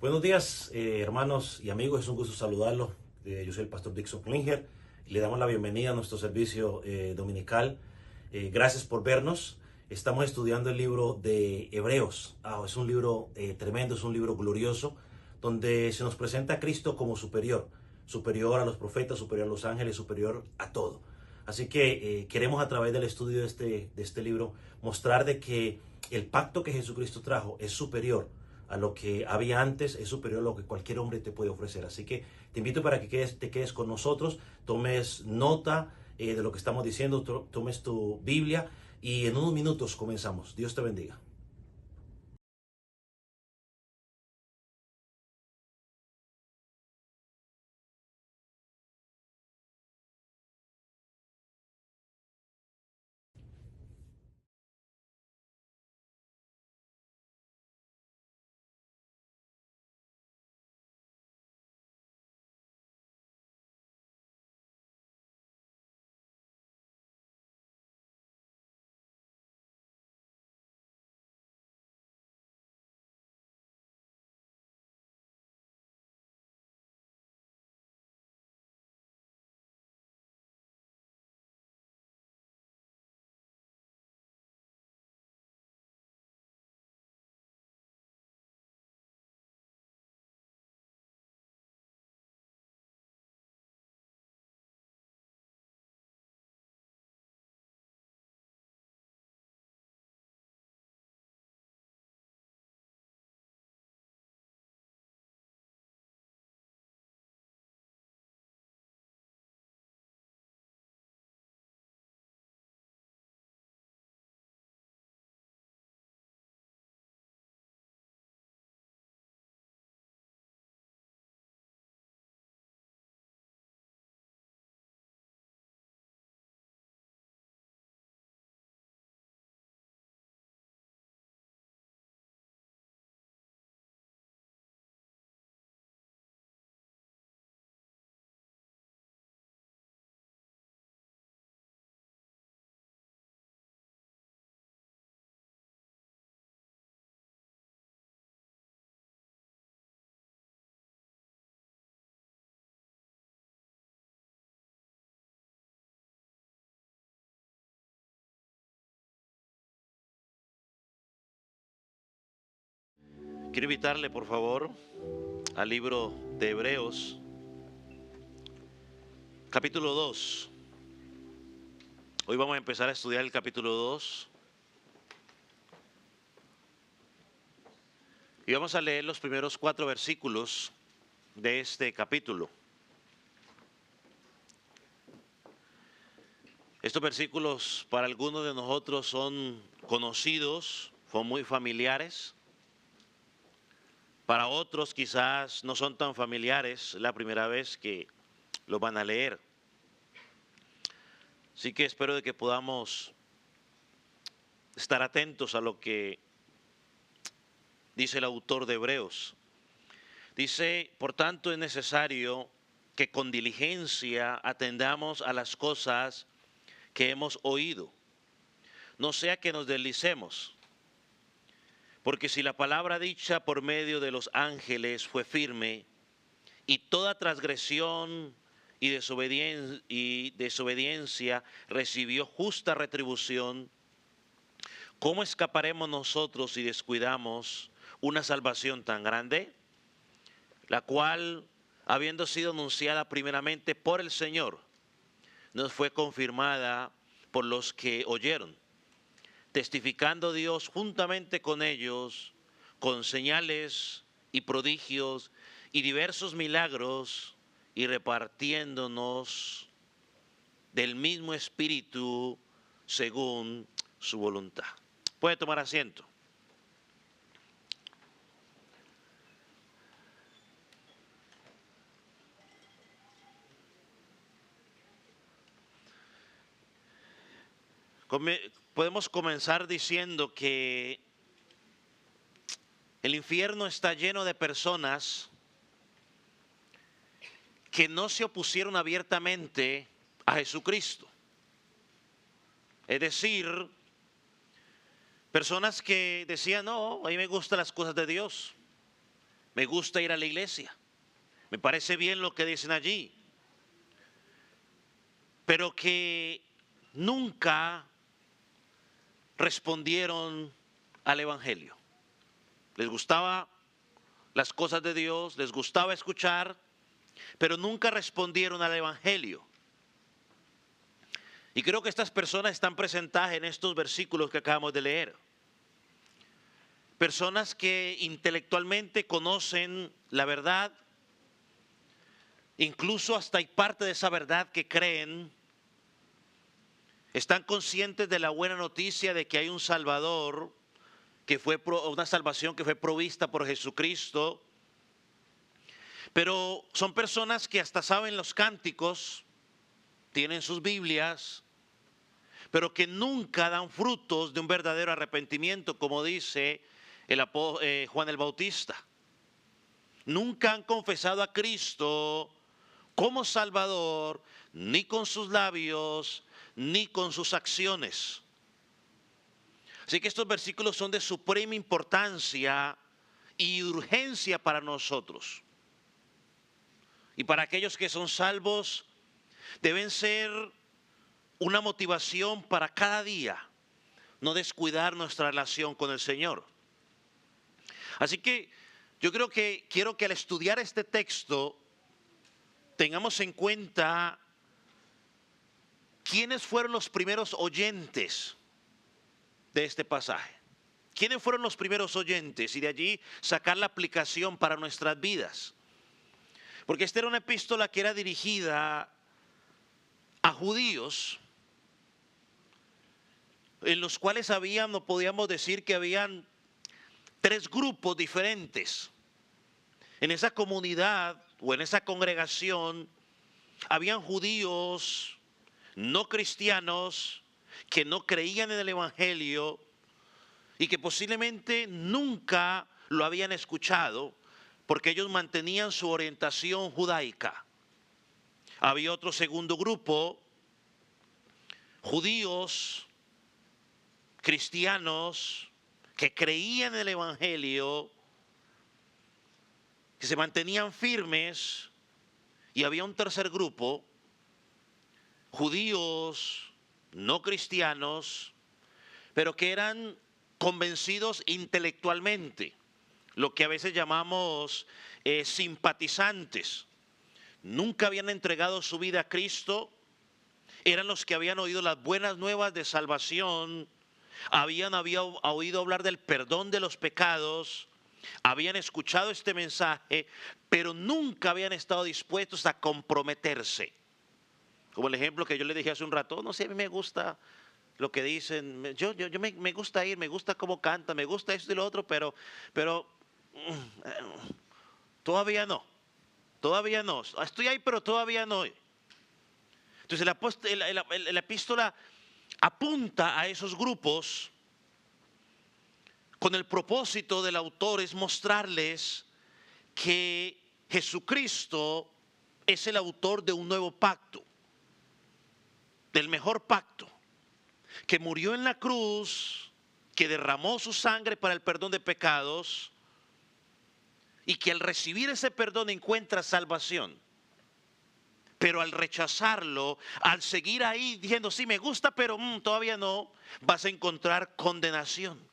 Buenos días, hermanos y amigos, es un gusto saludarlos. Yo soy el pastor Dixon Klinger y le damos la bienvenida a nuestro servicio dominical. Gracias por vernos. Estamos estudiando el libro de Hebreos. Es un libro tremendo, es un libro glorioso, donde se nos presenta a Cristo como superior, superior a los profetas, superior a los ángeles, superior a todo. Así que queremos a través del estudio de este libro mostrar de que el pacto que Jesucristo trajo es superior a lo que había antes, es superior a lo que cualquier hombre te puede ofrecer. Así que te invito para que te quedes con nosotros, tomes nota de lo que estamos diciendo, tomes tu Biblia y en unos minutos comenzamos. Dios te bendiga. Quiero invitarle, por favor, al libro de Hebreos, capítulo 2. Hoy vamos a empezar a estudiar el capítulo 2 y vamos a leer los primeros 4 versículos de este capítulo. Estos versículos para algunos de nosotros son conocidos, son muy familiares. Para otros quizás no son tan familiares, es la primera vez que los van a leer. Así que espero de que podamos estar atentos a lo que dice el autor de Hebreos. Dice, por tanto es necesario que con diligencia atendamos a las cosas que hemos oído, no sea que nos deslicemos. Porque si la palabra dicha por medio de los ángeles fue firme, y toda transgresión y desobediencia recibió justa retribución, ¿cómo escaparemos nosotros si descuidamos una salvación tan grande? La cual, habiendo sido anunciada primeramente por el Señor, nos fue confirmada por los que oyeron, testificando Dios juntamente con ellos, con señales y prodigios y diversos milagros, y repartiéndonos del mismo Espíritu según su voluntad. Puede tomar asiento. Podemos comenzar diciendo que el infierno está lleno de personas que no se opusieron abiertamente a Jesucristo. Es decir, personas que decían, no, a mí me gustan las cosas de Dios. me gusta ir a la iglesia, me parece bien lo que dicen allí, pero que nunca respondieron al Evangelio. Les gustaba las cosas de Dios, les gustaba escuchar, pero nunca respondieron al Evangelio. Y creo que estas personas están presentadas en estos versículos que acabamos de leer. Personas que intelectualmente conocen la verdad, incluso hasta hay parte de esa verdad que creen, están conscientes de la buena noticia de que hay un Salvador, que fue una salvación que fue provista por Jesucristo, pero son personas que hasta saben los cánticos, tienen sus Biblias, pero que nunca dan frutos de un verdadero arrepentimiento, como dice Juan el Bautista. Nunca han confesado a Cristo como Salvador, ni con sus labios, ni con sus acciones. Así que estos versículos son de suprema importancia y urgencia para nosotros. Y para aquellos que son salvos, deben ser una motivación para cada día no descuidar nuestra relación con el Señor. Así que yo quiero que al estudiar este texto tengamos en cuenta quiénes fueron los primeros oyentes de este pasaje. ¿Quiénes fueron los primeros oyentes? Y de allí sacar la aplicación para nuestras vidas. Porque esta era una epístola que era dirigida a judíos, en los cuales no podíamos decir que habían tres grupos diferentes. En esa comunidad o en esa congregación habían judíos no cristianos que no creían en el Evangelio y que posiblemente nunca lo habían escuchado porque ellos mantenían su orientación judaica. Había otro segundo grupo, judíos cristianos que creían en el Evangelio, que se mantenían firmes, y había un tercer grupo, judíos no cristianos, pero que eran convencidos intelectualmente, lo que a veces llamamos simpatizantes. Nunca habían entregado su vida a Cristo, eran los que habían oído las buenas nuevas de salvación, habían oído hablar del perdón de los pecados, habían escuchado este mensaje, pero nunca habían estado dispuestos a comprometerse. Como el ejemplo que yo le dije hace un rato, no sé, a mí me gusta lo que dicen, me gusta ir, me gusta cómo canta, me gusta esto y lo otro, pero todavía no, estoy ahí, pero todavía no. Entonces la epístola apunta a esos grupos con el propósito del autor es mostrarles que Jesucristo es el autor de un nuevo pacto, del mejor pacto, que murió en la cruz, que derramó su sangre para el perdón de pecados y que al recibir ese perdón encuentra salvación. Pero al rechazarlo, al seguir ahí diciendo, sí me gusta, pero todavía no, vas a encontrar condenación.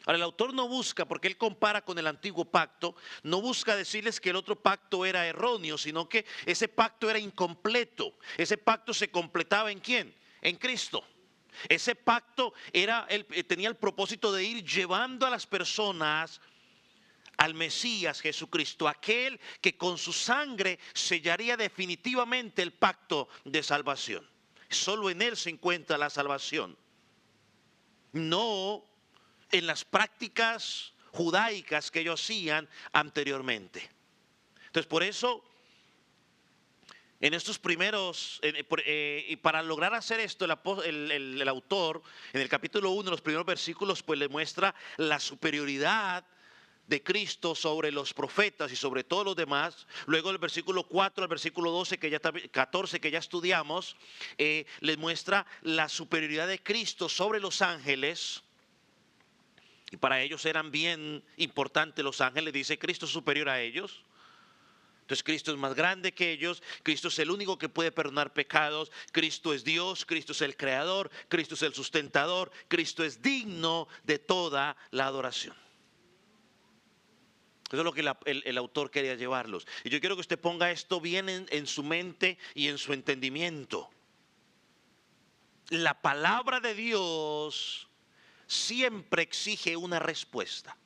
Ahora el autor no busca, porque él compara con el antiguo pacto, no busca decirles que el otro pacto era erróneo, sino que ese pacto era incompleto. Ese pacto se completaba ¿en quién? En Cristo. Ese pacto tenía el propósito de ir llevando a las personas al Mesías Jesucristo, aquel que con su sangre sellaría definitivamente el pacto de salvación. Solo en él se encuentra la salvación, no en las prácticas judaicas que ellos hacían anteriormente. Entonces por eso en estos primeros, y para lograr hacer esto, el autor en el capítulo 1, los primeros versículos, pues le muestra la superioridad de Cristo sobre los profetas y sobre todos los demás. Luego del versículo 4 al versículo 14 que ya estudiamos, les muestra la superioridad de Cristo sobre los ángeles. Y para ellos eran bien importantes los ángeles. Dice, Cristo es superior a ellos. Entonces Cristo es más grande que ellos, Cristo es el único que puede perdonar pecados, Cristo es Dios, Cristo es el creador, Cristo es el sustentador, Cristo es digno de toda la adoración. Eso es lo que el autor quería llevarlos. Y yo quiero que usted ponga esto bien en su mente y en su entendimiento. La palabra de Dios siempre exige una respuesta.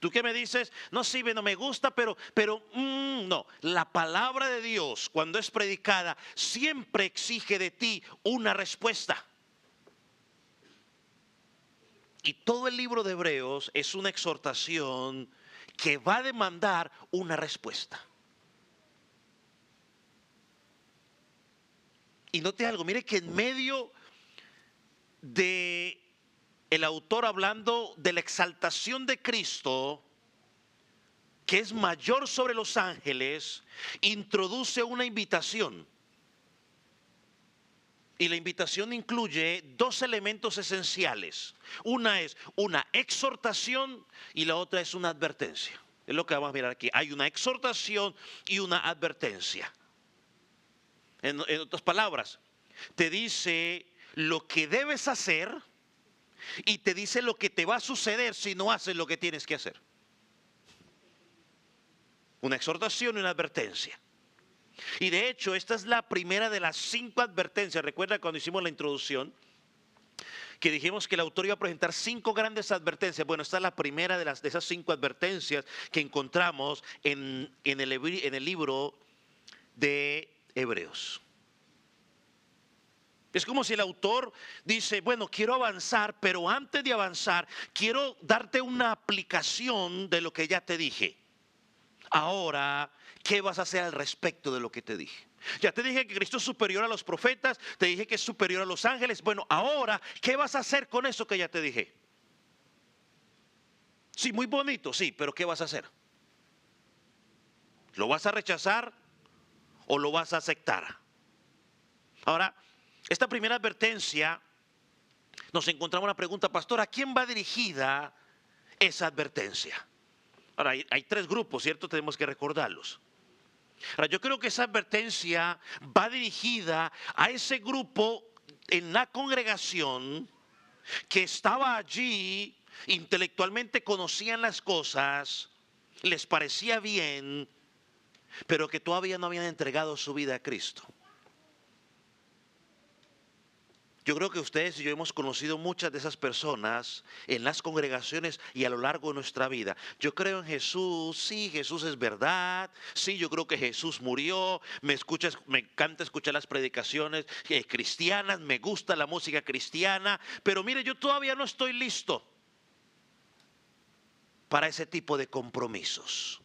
¿Tú qué me dices? No, sí, no me gusta, pero no. La palabra de Dios, cuando es predicada, siempre exige de ti una respuesta. Y todo el libro de Hebreos es una exhortación que va a demandar una respuesta. Y note algo, mire que en medio de el autor hablando de la exaltación de Cristo, que es mayor sobre los ángeles, introduce una invitación. Y la invitación incluye dos elementos esenciales. Una es una exhortación y la otra es una advertencia. Es lo que vamos a mirar aquí. Hay una exhortación y una advertencia. En otras palabras, te dice lo que debes hacer y te dice lo que te va a suceder si no haces lo que tienes que hacer. Una exhortación y una advertencia. Y de hecho, esta es la primera de las 5 advertencias. Recuerda cuando hicimos la introducción que dijimos que el autor iba a presentar 5 grandes advertencias. Bueno, esta es la primera de esas 5 advertencias que encontramos en el libro de Hebreos. Es como si el autor dice, bueno, quiero avanzar, pero antes de avanzar, quiero darte una aplicación de lo que ya te dije. Ahora, ¿qué vas a hacer al respecto de lo que te dije? Ya te dije que Cristo es superior a los profetas, te dije que es superior a los ángeles. Bueno, ahora, ¿qué vas a hacer con eso que ya te dije? Sí, muy bonito, sí, pero ¿qué vas a hacer? ¿Lo vas a rechazar o lo vas a aceptar? Ahora, esta primera advertencia, nos encontramos una pregunta, pastor, ¿a quién va dirigida esa advertencia? Ahora, hay 3 grupos, ¿cierto? Tenemos que recordarlos. Ahora, yo creo que esa advertencia va dirigida a ese grupo en la congregación que estaba allí, intelectualmente conocían las cosas, les parecía bien, pero que todavía no habían entregado su vida a Cristo. Yo creo que ustedes y yo hemos conocido muchas de esas personas en las congregaciones y a lo largo de nuestra vida. Yo creo en Jesús, sí, Jesús es verdad, sí, yo creo que Jesús murió, me encanta escuchar las predicaciones cristianas, me gusta la música cristiana, pero mire, yo todavía no estoy listo para ese tipo de compromisos.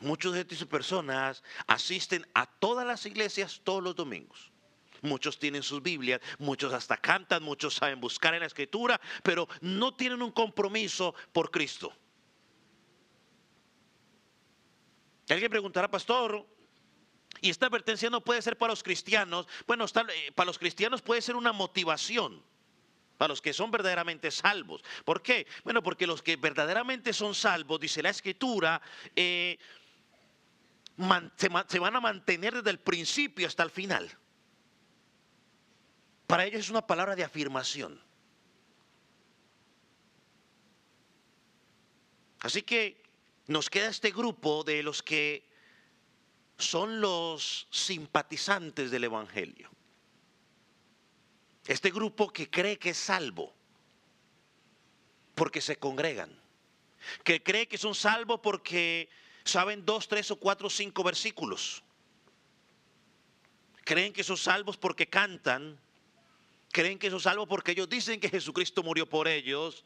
Muchas de estas personas asisten a todas las iglesias todos los domingos. Muchos tienen sus Biblias, muchos hasta cantan, muchos saben buscar en la Escritura, pero no tienen un compromiso por Cristo. Alguien preguntará, pastor, ¿y esta advertencia no puede ser para los cristianos? Bueno, para los cristianos puede ser una motivación, para los que son verdaderamente salvos. ¿Por qué? Bueno, porque los que verdaderamente son salvos, dice la Escritura, se van a mantener desde el principio hasta el final. Para ellos es una palabra de afirmación. Así que nos queda este grupo de los que son los simpatizantes del Evangelio. Este grupo que cree que es salvo porque se congregan. Que cree que son salvos porque saben 2, 3 o 4 o 5 versículos. Creen que son salvos porque cantan. Creen que son salvos porque ellos dicen que Jesucristo murió por ellos,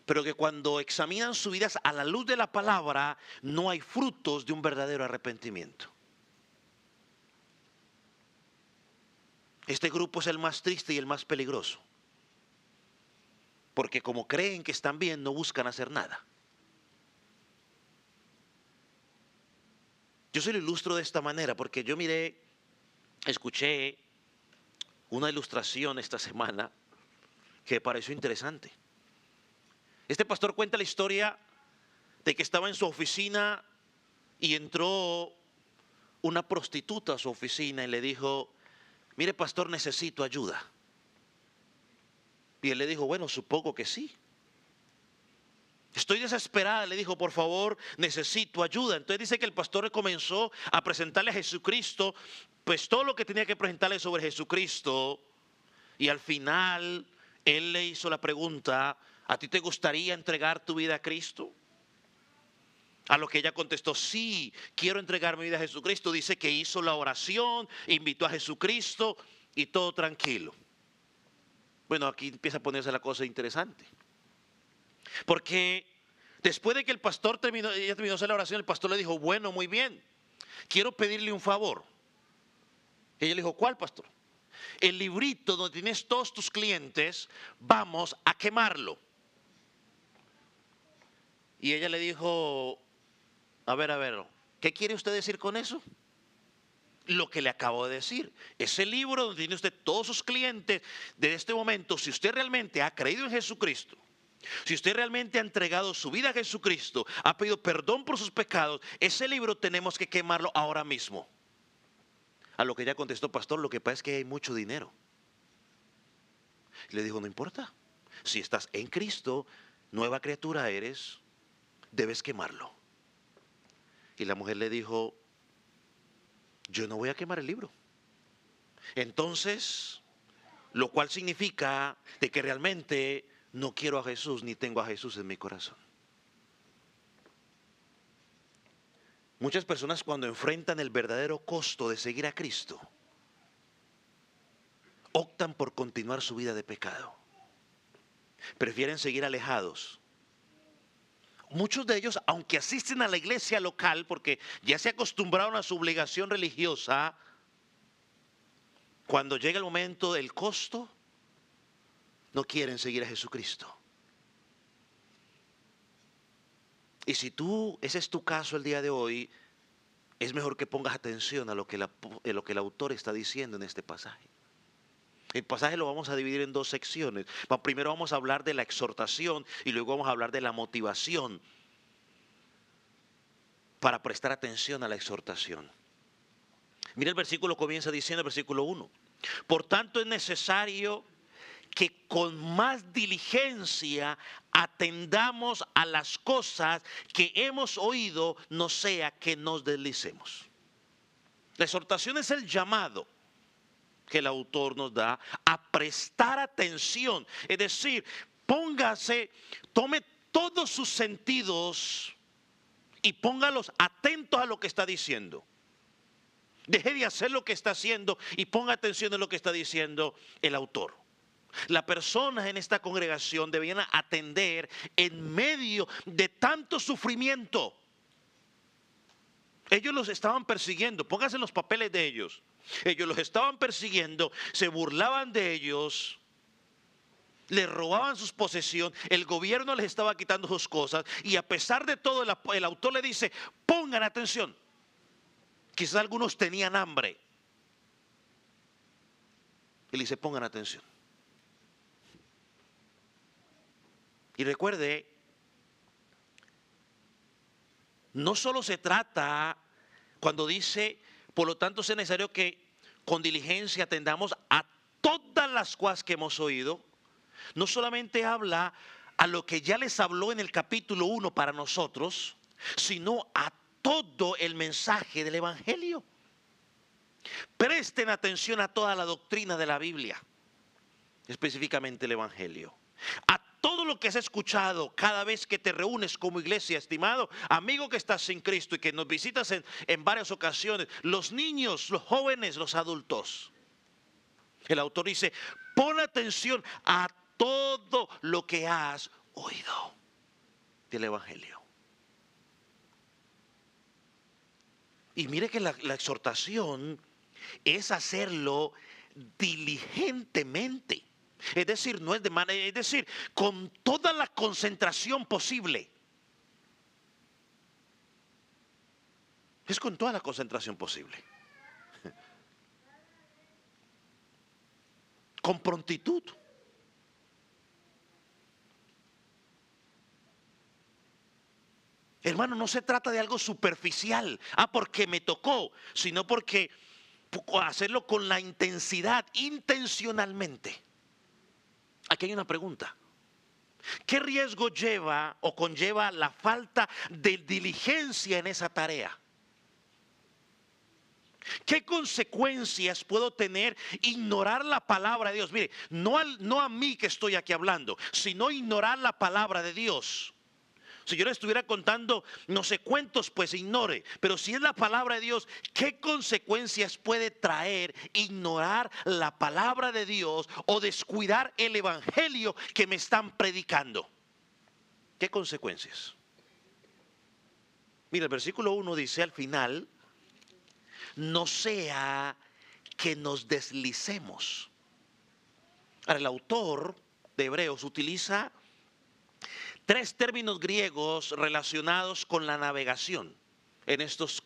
pero que cuando examinan sus vidas a la luz de la palabra, no hay frutos de un verdadero arrepentimiento. Este grupo es el más triste y el más peligroso, porque como creen que están bien, no buscan hacer nada. Yo se lo ilustro de esta manera, porque yo escuché una ilustración esta semana que me pareció interesante. Este pastor cuenta la historia de que estaba en su oficina y entró una prostituta a su oficina y le dijo: mire, pastor, necesito ayuda. Y él le dijo: bueno, supongo que sí. Estoy desesperada, le dijo, por favor, necesito ayuda. Entonces dice que el pastor comenzó a presentarle a Jesucristo, pues todo lo que tenía que presentarle sobre Jesucristo. Y al final, él le hizo la pregunta: ¿a ti te gustaría entregar tu vida a Cristo? A lo que ella contestó: sí, quiero entregar mi vida a Jesucristo. Dice que hizo la oración, invitó a Jesucristo y todo tranquilo. Bueno, aquí empieza a ponerse la cosa interesante. Porque después de que ella terminó de hacer la oración, el pastor le dijo: bueno, muy bien, quiero pedirle un favor. Ella le dijo: ¿cuál, pastor? El librito donde tienes todos tus clientes, vamos a quemarlo. Y ella le dijo: a ver, ¿qué quiere usted decir con eso? Lo que le acabo de decir. Ese libro donde tiene usted todos sus clientes, de este momento, si usted realmente ha creído en Jesucristo, si usted realmente ha entregado su vida a Jesucristo, ha pedido perdón por sus pecados, ese libro tenemos que quemarlo ahora mismo. A lo que ella contestó: pastor, lo que pasa es que hay mucho dinero. Le dijo: no importa, si estás en Cristo, nueva criatura eres, debes quemarlo. Y la mujer le dijo: yo no voy a quemar el libro. Entonces, lo cual significa de que realmente no quiero a Jesús ni tengo a Jesús en mi corazón. Muchas personas, cuando enfrentan el verdadero costo de seguir a Cristo, optan por continuar su vida de pecado. Prefieren seguir alejados. Muchos de ellos, aunque asisten a la iglesia local porque ya se acostumbraron a su obligación religiosa, cuando llega el momento del costo, no quieren seguir a Jesucristo. Y si ese es tu caso el día de hoy, es mejor que pongas atención a lo que el autor está diciendo en este pasaje. El pasaje lo vamos a dividir en dos secciones. Primero vamos a hablar de la exhortación y luego vamos a hablar de la motivación para prestar atención a la exhortación. Mira, el versículo comienza diciendo, el versículo 1: por tanto es necesario que con más diligencia atendamos a las cosas que hemos oído, no sea que nos deslicemos. La exhortación es el llamado que el autor nos da a prestar atención, es decir, tome todos sus sentidos y póngalos atentos a lo que está diciendo. Deje de hacer lo que está haciendo y ponga atención a lo que está diciendo el autor. Las personas en esta congregación debían atender en medio de tanto sufrimiento. Ellos los estaban persiguiendo, pónganse en los papeles de ellos. Ellos los estaban persiguiendo, se burlaban de ellos, les robaban sus posesiones, el gobierno les estaba quitando sus cosas, y a pesar de todo el autor le dice: pongan atención. Quizás algunos tenían hambre. Y le dice: pongan atención. Y recuerde, no solo se trata cuando dice, por lo tanto es necesario que con diligencia atendamos a todas las cosas que hemos oído. No solamente habla a lo que ya les habló en el capítulo 1 para nosotros, sino a todo el mensaje del Evangelio. Presten atención a toda la doctrina de la Biblia, específicamente el Evangelio. A todo lo que has escuchado cada vez que te reúnes como iglesia, estimado amigo que estás sin Cristo y que nos visitas en varias ocasiones, los niños, los jóvenes, los adultos. El autor dice: pon atención a todo lo que has oído del Evangelio. Y mire que la exhortación es hacerlo diligentemente. Es decir, no es es decir, con toda la concentración posible. Es con toda la concentración posible. Con prontitud. Hermano, no se trata de algo superficial, porque me tocó, sino porque hacerlo con la intensidad, intencionalmente. Aquí hay una pregunta. ¿Qué riesgo lleva o conlleva la falta de diligencia en esa tarea? ¿Qué consecuencias puedo tener ignorar la palabra de Dios? Mire, no a mí que estoy aquí hablando, sino ignorar la palabra de Dios. Si yo le estuviera contando no sé cuentos, pues ignore. Pero si es la palabra de Dios, ¿qué consecuencias puede traer ignorar la palabra de Dios o descuidar el evangelio que me están predicando? ¿Qué consecuencias? Mira, el versículo 1 dice al final, no sea que nos deslicemos. Ahora, el autor de Hebreos utiliza 3 términos griegos relacionados con la navegación en estos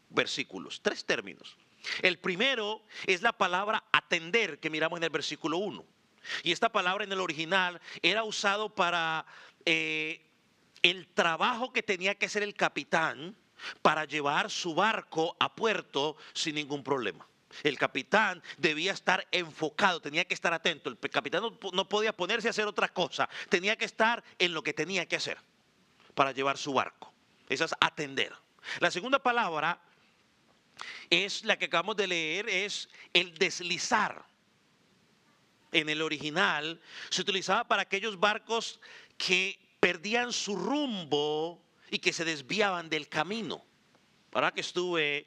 versículos. 3 términos. El primero es la palabra atender que miramos en el versículo 1. Y esta palabra en el original era usado para el trabajo que tenía que hacer el capitán para llevar su barco a puerto sin ningún problema. El capitán debía estar enfocado, tenía que estar atento. El capitán no podía ponerse a hacer otra cosa, tenía que estar en lo que tenía que hacer para llevar su barco. Esa es atender. La segunda palabra es la que acabamos de leer, es el deslizar. En el original se utilizaba para aquellos barcos que perdían su rumbo y que se desviaban del camino. Ahora que estuve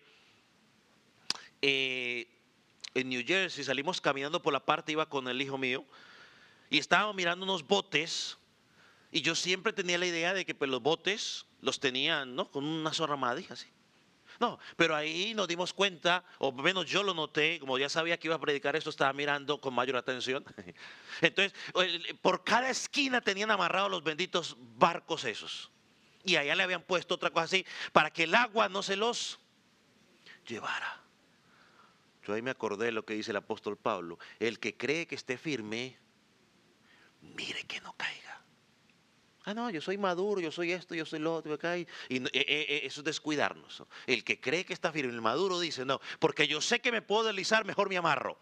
en New Jersey, salimos caminando por la parte, iba con el hijo mío y estábamos mirando unos botes y yo siempre tenía la idea de que pues, los botes los tenían, ¿no?, con una sola ramadija así. No, pero ahí nos dimos cuenta, o menos yo lo noté, como ya sabía que iba a predicar esto, estaba mirando con mayor atención. Entonces, por cada esquina tenían amarrados los benditos barcos esos. Y allá le habían puesto otra cosa así, para que el agua no se los llevara. Yo ahí me acordé de lo que dice el apóstol Pablo. El que cree que esté firme, mire que no caiga. Ah, no, yo soy maduro, yo soy esto, yo soy lo otro, acá. Y eso es descuidarnos. El que cree que está firme, el maduro dice, no, porque yo sé que me puedo deslizar, mejor me amarro.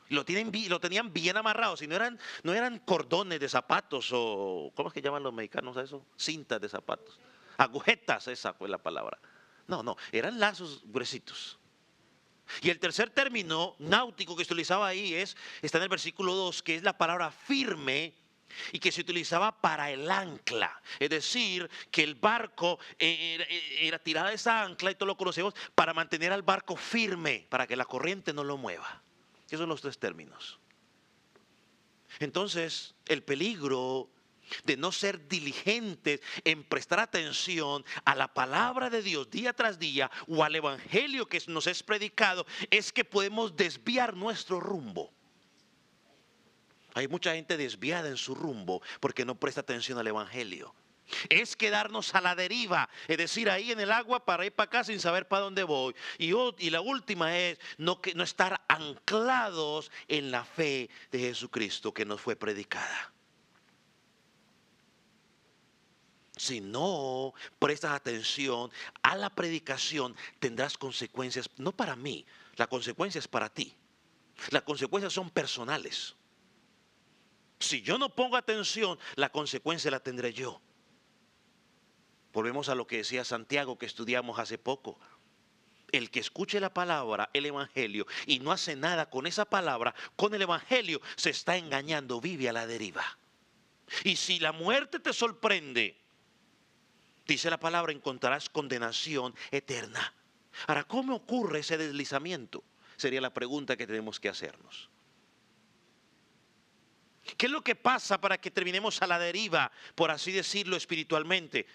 Lo tenían bien amarrados, y no eran cordones de zapatos o, ¿cómo es que llaman los mexicanos a eso? Cintas de zapatos. Agujetas, esa fue la palabra. No, eran lazos gruesitos. Y el tercer término náutico que se utilizaba ahí está en el versículo 2, que es la palabra firme, y que se utilizaba para el ancla. Es decir, que el barco era tirada esa ancla, y todos lo conocemos, para mantener al barco firme, para que la corriente no lo mueva. Esos son los 3 términos. Entonces, el peligro de no ser diligentes en prestar atención a la palabra de Dios día tras día o al evangelio que nos es predicado es que podemos desviar nuestro rumbo. Hay mucha gente desviada en su rumbo porque no presta atención al evangelio. Es quedarnos a la deriva, es decir, ahí en el agua para ir para acá sin saber para dónde voy. Y la última es no estar anclados en la fe de Jesucristo que nos fue predicada. Si no prestas atención a la predicación, tendrás consecuencias, no para mí, la consecuencia es para ti. Las consecuencias son personales. Si yo no pongo atención, la consecuencia la tendré yo. Volvemos a lo que decía Santiago, que estudiamos hace poco. El que escuche la palabra, el evangelio, y no hace nada con esa palabra, con el evangelio, se está engañando, vive a la deriva. Y si la muerte te sorprende, dice la palabra, encontrarás condenación eterna. Ahora, ¿cómo ocurre ese deslizamiento? Sería la pregunta que tenemos que hacernos. ¿Qué es lo que pasa para que terminemos a la deriva, por así decirlo espiritualmente?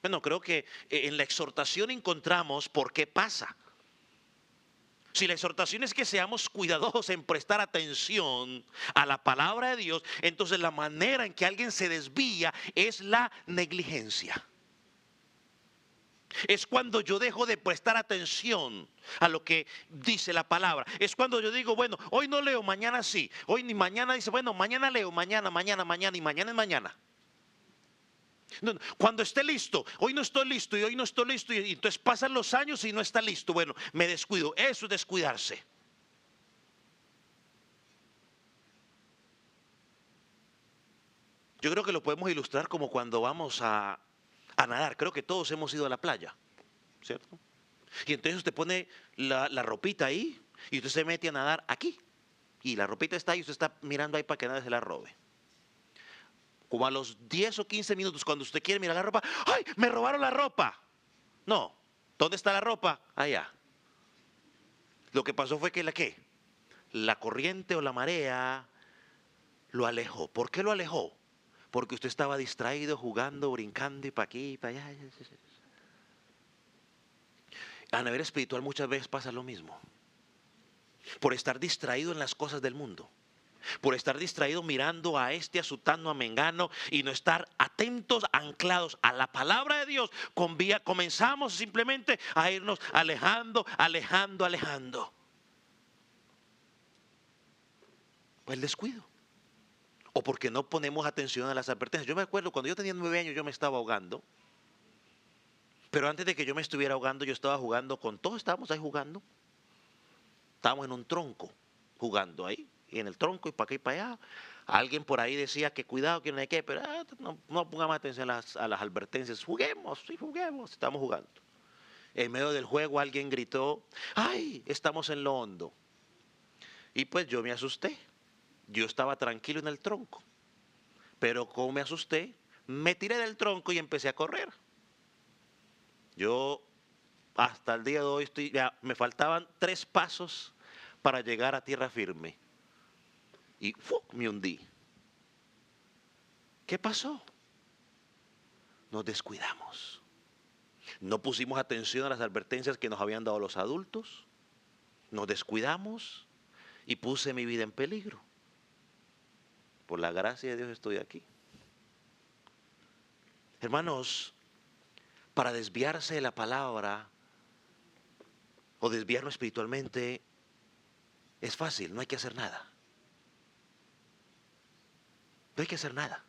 Bueno, creo que en la exhortación encontramos por qué pasa. Si la exhortación es que seamos cuidadosos en prestar atención a la palabra de Dios, entonces la manera en que alguien se desvía es la negligencia. Es cuando yo dejo de prestar atención a lo que dice la palabra. Es cuando yo digo, bueno, hoy no leo, mañana sí. Hoy ni mañana dice, bueno, mañana leo, mañana y mañana es mañana. No, no, cuando esté listo, hoy no estoy listo y hoy no estoy listo y entonces pasan los años y no está listo. Bueno, me descuido. Eso es descuidarse. Yo creo que lo podemos ilustrar como cuando vamos a nadar. Creo que todos hemos ido a la playa, ¿cierto? Y entonces usted pone la ropita ahí y usted se mete a nadar aquí. Y la ropita está ahí y usted está mirando ahí para que nadie se la robe. Como a los 10 o 15 minutos, cuando usted quiere mirar la ropa, ¡ay! Me robaron la ropa. No, ¿dónde está la ropa? Allá. Lo que pasó fue que la corriente o la marea lo alejó. ¿Por qué lo alejó? Porque usted estaba distraído, jugando, brincando y para aquí y para allá. A nivel espiritual muchas veces pasa lo mismo. Por estar distraído en las cosas del mundo. Por estar distraído mirando a este, a sutano, a mengano y no estar atentos, anclados a la palabra de Dios, comenzamos simplemente a irnos alejando. Pues el descuido. O porque no ponemos atención a las advertencias. Yo me acuerdo cuando yo tenía 9 años yo me estaba ahogando. Pero antes de que yo me estuviera ahogando yo estaba jugando con todos, estábamos ahí jugando. Estábamos en un tronco jugando ahí. Y en el tronco y para acá y para allá. Alguien por ahí decía que cuidado, que no hay que, pero no pongamos atención a las advertencias. Juguemos, sí, juguemos, estamos jugando. En medio del juego alguien gritó, ¡ay! Estamos en lo hondo. Y pues yo me asusté. Yo estaba tranquilo en el tronco. Pero como me asusté, me tiré del tronco y empecé a correr. Yo hasta el día de hoy me faltaban 3 pasos para llegar a tierra firme. Y me hundí. ¿Qué pasó? Nos descuidamos. No pusimos atención a las advertencias que nos habían dado los adultos. Nos descuidamos y puse mi vida en peligro. Por la gracia de Dios estoy aquí. Hermanos, para desviarse de la palabra o desviarnos espiritualmente es fácil, no hay que hacer nada. No hay que hacer nada.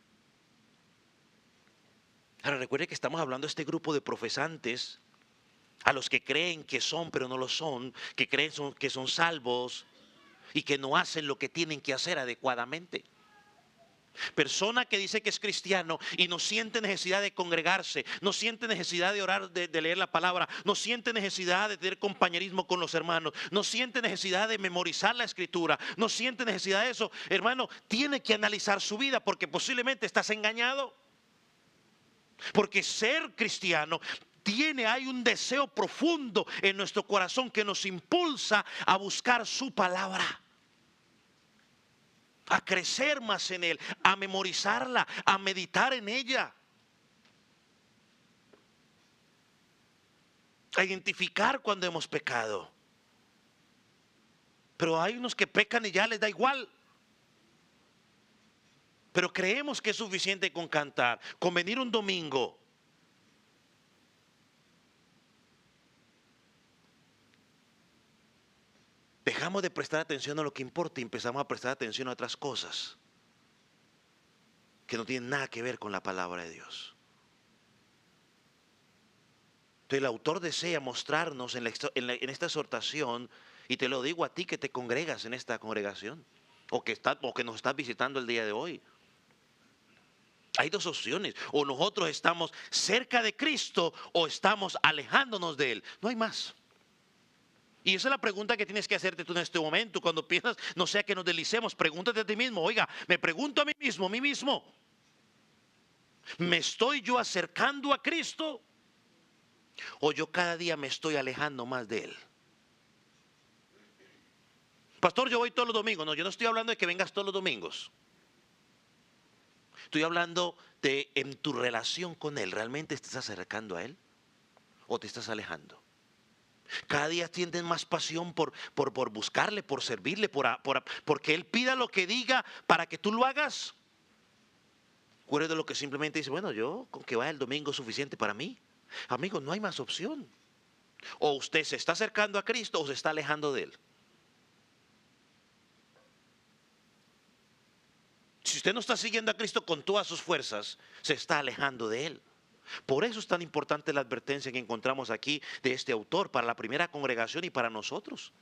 Ahora recuerde que estamos hablando de este grupo de profesantes a los que creen que son pero no lo son, que creen que son salvos y que no hacen lo que tienen que hacer adecuadamente. Persona que dice que es cristiano y no siente necesidad de congregarse, no siente necesidad de orar, de leer la palabra, no siente necesidad de tener compañerismo con los hermanos, no siente necesidad de memorizar la escritura, no siente necesidad de eso. Hermano, tiene que analizar su vida porque posiblemente estás engañado. Porque ser cristiano hay un deseo profundo en nuestro corazón que nos impulsa a buscar su palabra, a crecer más en él, a memorizarla, a meditar en ella, a identificar cuando hemos pecado. Pero hay unos que pecan y ya les da igual. Pero creemos que es suficiente con cantar, con venir un domingo. Dejamos de prestar atención a lo que importa y empezamos a prestar atención a otras cosas que no tienen nada que ver con la palabra de Dios. Entonces el autor desea mostrarnos en esta exhortación, y te lo digo a ti que te congregas en esta congregación, o que nos estás visitando el día de hoy. Hay 2 opciones, o nosotros estamos cerca de Cristo o estamos alejándonos de Él, no hay más. Y esa es la pregunta que tienes que hacerte tú en este momento. Cuando piensas, no sea que nos deslicemos, pregúntate a ti mismo. Oiga, me pregunto a mí mismo. ¿Me estoy yo acercando a Cristo? ¿O yo cada día me estoy alejando más de Él? Pastor, yo voy todos los domingos. No, yo no estoy hablando de que vengas todos los domingos. Estoy hablando de en tu relación con Él. ¿Realmente estás acercando a Él? ¿O te estás alejando? Cada día tienen más pasión por buscarle, por servirle, porque Él pida lo que diga para que tú lo hagas. ¿O eres de lo que simplemente dice, bueno, yo con que vaya el domingo es suficiente para mí? Amigo, no hay más opción. O usted se está acercando a Cristo o se está alejando de Él. Si usted no está siguiendo a Cristo con todas sus fuerzas, se está alejando de Él. Por eso es tan importante la advertencia que encontramos aquí de este autor para la primera congregación y para nosotros.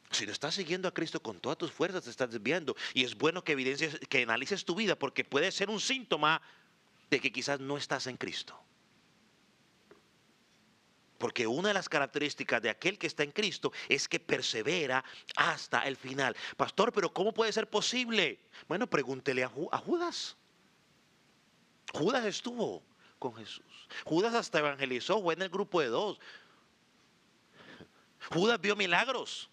Si no estás siguiendo a Cristo con todas tus fuerzas, te estás desviando. Y es bueno que evidencies, que analices tu vida, porque puede ser un síntoma de que quizás no estás en Cristo. Porque una de las características de aquel que está en Cristo es que persevera hasta el final. Pastor, pero ¿cómo puede ser posible? Bueno, pregúntele a Judas. Judas estuvo con Jesús. Judas hasta evangelizó, fue en el grupo de 2. Judas vio milagros.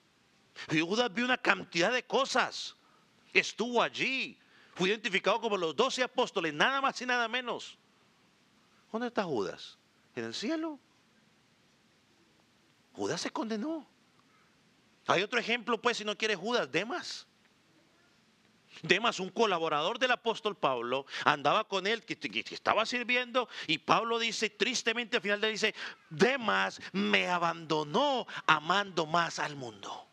Judas vio una cantidad de cosas. Estuvo allí. Fue identificado como los 12 apóstoles, nada más y nada menos. ¿Dónde está Judas? ¿En el cielo? Judas se condenó. Hay otro ejemplo, pues, si no quiere Judas, Demas. Demas, un colaborador del apóstol Pablo, andaba con él, que estaba sirviendo, y Pablo dice, tristemente al final le dice, Demas me abandonó amando más al mundo.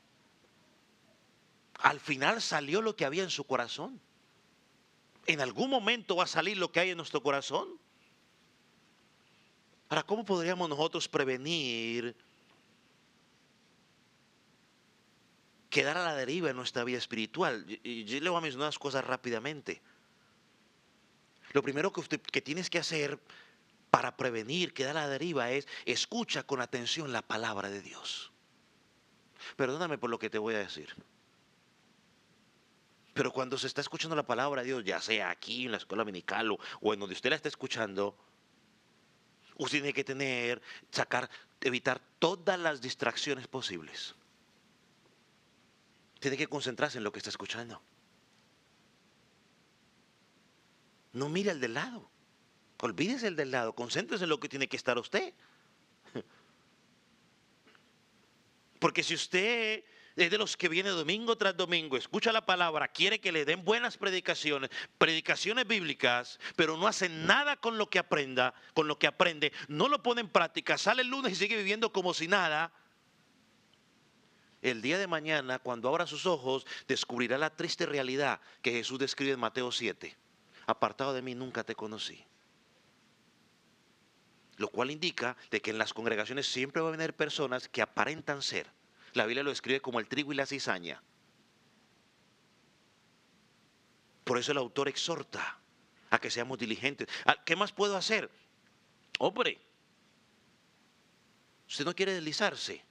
Al final salió lo que había en su corazón. En algún momento va a salir lo que hay en nuestro corazón. Ahora, ¿cómo podríamos nosotros prevenir quedar a la deriva en nuestra vida espiritual? Y yo le voy a mencionar unas cosas rápidamente. Lo primero que tienes que hacer para prevenir quedar a la deriva es escucha con atención la palabra de Dios. Perdóname por lo que te voy a decir. Pero cuando se está escuchando la palabra de Dios, ya sea aquí en la escuela dominical o en donde usted la esté escuchando, usted tiene que evitar todas las distracciones posibles. Tiene que concentrarse en lo que está escuchando. No mire al del lado. Olvídese el del lado. Concéntrese en lo que tiene que estar usted. Porque si usted es de los que viene domingo tras domingo, escucha la palabra, quiere que le den buenas predicaciones bíblicas, pero no hace nada con lo que aprende, no lo pone en práctica, sale el lunes y sigue viviendo como si nada. El día de mañana, cuando abra sus ojos, descubrirá la triste realidad que Jesús describe en Mateo 7. Apartado de mí, nunca te conocí. Lo cual indica de que en las congregaciones siempre va a haber personas que aparentan ser. La Biblia lo describe como el trigo y la cizaña. Por eso el autor exhorta a que seamos diligentes. ¿Qué más puedo hacer? Hombre, usted no quiere deslizarse.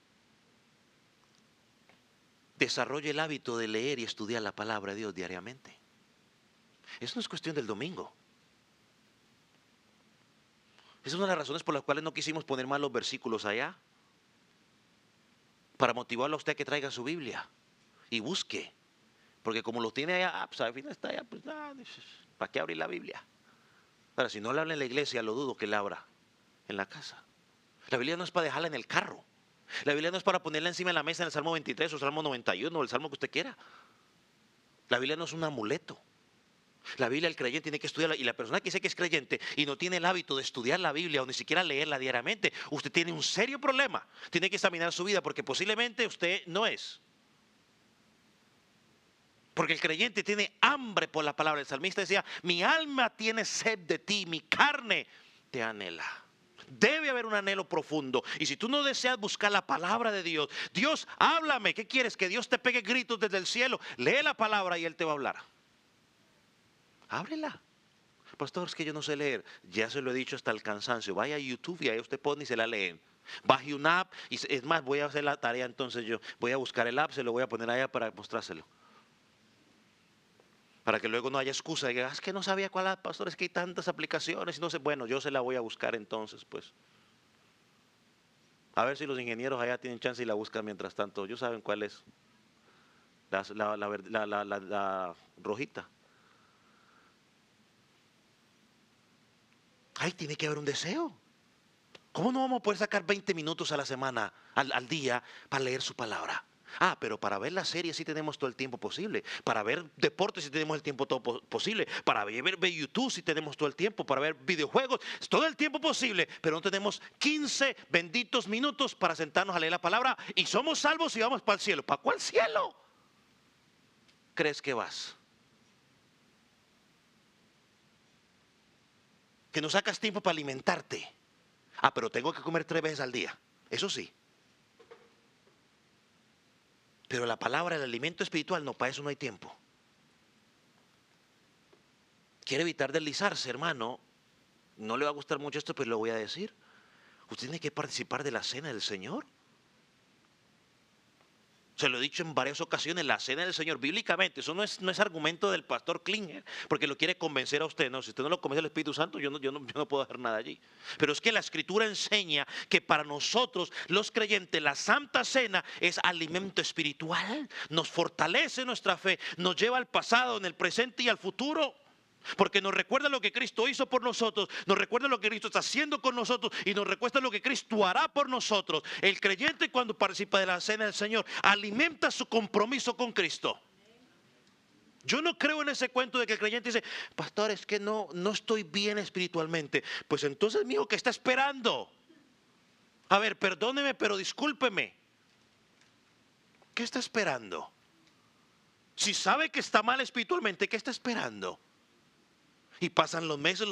Desarrolle el hábito de leer y estudiar la palabra de Dios diariamente. Eso no es cuestión del domingo. Esa es una de las razones por las cuales no quisimos poner más los versículos allá. Para motivarlo a usted a que traiga su Biblia y busque. Porque como lo tiene allá, pues al final está allá, pues nada, ¿para qué abrir la Biblia? Ahora, si no le habla en la iglesia, lo dudo que le abra en la casa. La Biblia no es para dejarla en el carro. La Biblia no es para ponerla encima de la mesa en el Salmo 23 o Salmo 91 o el Salmo que usted quiera. La Biblia no es un amuleto. La Biblia el creyente tiene que estudiarla, y la persona que dice que es creyente y no tiene el hábito de estudiar la Biblia o ni siquiera leerla diariamente, usted tiene un serio problema. Tiene que examinar su vida porque posiblemente usted no es. Porque el creyente tiene hambre por la palabra. El salmista decía, mi alma tiene sed de ti, mi carne te anhela. Debe haber un anhelo profundo. Y si tú no deseas buscar la palabra de Dios, Dios, háblame. ¿Qué quieres? Que Dios te pegue gritos desde el cielo. Lee la palabra y Él te va a hablar. Ábrela. Pastor, es que yo no sé leer. Ya se lo he dicho hasta el cansancio. Vaya a YouTube y ahí usted pone y se la leen. Baje una app y es más, voy a hacer la tarea entonces yo. Voy a buscar el app, se lo voy a poner allá para mostrárselo. Para que luego no haya excusa de que es que no sabía cuál app, pastor, es que hay tantas aplicaciones y no sé. Bueno, yo se la voy a buscar entonces, pues. A ver si los ingenieros allá tienen chance y la buscan mientras tanto. Ellos saben cuál es. La rojita. Ay, tiene que haber un deseo. ¿Cómo no vamos a poder sacar 20 minutos a la semana, al día, para leer su palabra? Ah, pero para ver las series sí tenemos todo el tiempo posible. Para ver deportes sí tenemos el tiempo todo posible. Para ver YouTube sí tenemos todo el tiempo. Para ver videojuegos, es todo el tiempo posible. Pero no tenemos 15 benditos minutos para sentarnos a leer la palabra. Y somos salvos y vamos para el cielo. ¿Para cuál cielo? crees que vas? Que no sacas tiempo para alimentarte. Ah, pero tengo que comer 3 veces al día. Eso sí. Pero la palabra, el alimento espiritual, no, para eso no hay tiempo. Quiere evitar deslizarse, hermano. No le va a gustar mucho esto, pero lo voy a decir. Usted tiene que participar de la cena del Señor. Se lo he dicho en varias ocasiones, la cena del Señor, bíblicamente, eso no es argumento del pastor Klinger, porque lo quiere convencer a usted. No, si usted no lo convence al Espíritu Santo, yo no puedo hacer nada allí. Pero es que la Escritura enseña que para nosotros, los creyentes, la Santa Cena es alimento espiritual, nos fortalece nuestra fe, nos lleva al pasado, en el presente y al futuro. Porque nos recuerda lo que Cristo hizo por nosotros, nos recuerda lo que Cristo está haciendo con nosotros y nos recuerda lo que Cristo hará por nosotros. El creyente, cuando participa de la cena del Señor, alimenta su compromiso con Cristo. Yo no creo en ese cuento de que el creyente dice: pastor, es que no estoy bien espiritualmente. Pues entonces, mijo, ¿qué está esperando? A ver, perdóneme, pero discúlpeme. ¿Qué está esperando? Si sabe que está mal espiritualmente, ¿qué está esperando? Y pasan los meses.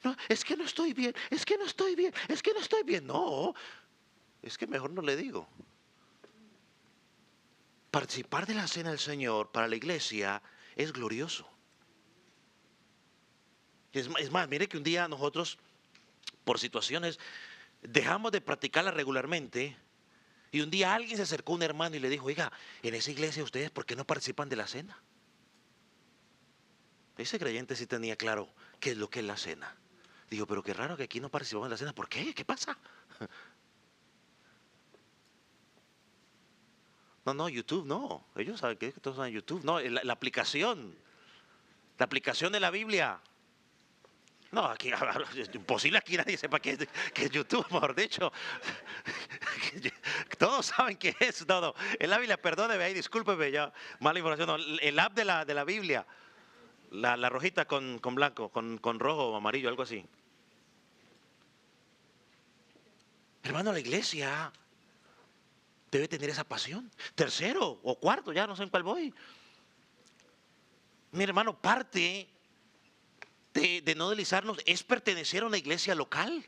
No, es que no estoy bien, es que no estoy bien, es que no estoy bien. No, es que mejor no le digo. Participar de la cena del Señor para la iglesia es glorioso. Es más, mire que un día nosotros, por situaciones, dejamos de practicarla regularmente. Y un día alguien se acercó a un hermano y le dijo: oiga, en esa iglesia ustedes, ¿por qué no participan de la cena? Ese creyente sí tenía claro qué es lo que es la cena. Dijo: pero qué raro que aquí no participamos en la cena. ¿Por qué? ¿Qué pasa? No, YouTube no. Ellos saben que todos son en YouTube. No, la aplicación. La aplicación de la Biblia. No, aquí es imposible aquí nadie sepa qué es YouTube, mejor dicho. Todos saben qué es. No. En la Biblia, perdóneme ahí, discúlpeme ya. Mala información. No, el app de la Biblia. La rojita con blanco, con rojo o amarillo, algo así. Hermano, la iglesia debe tener esa pasión. Tercero o cuarto, ya no sé en cuál voy. Mi hermano, parte de no deslizarnos es pertenecer a una iglesia local.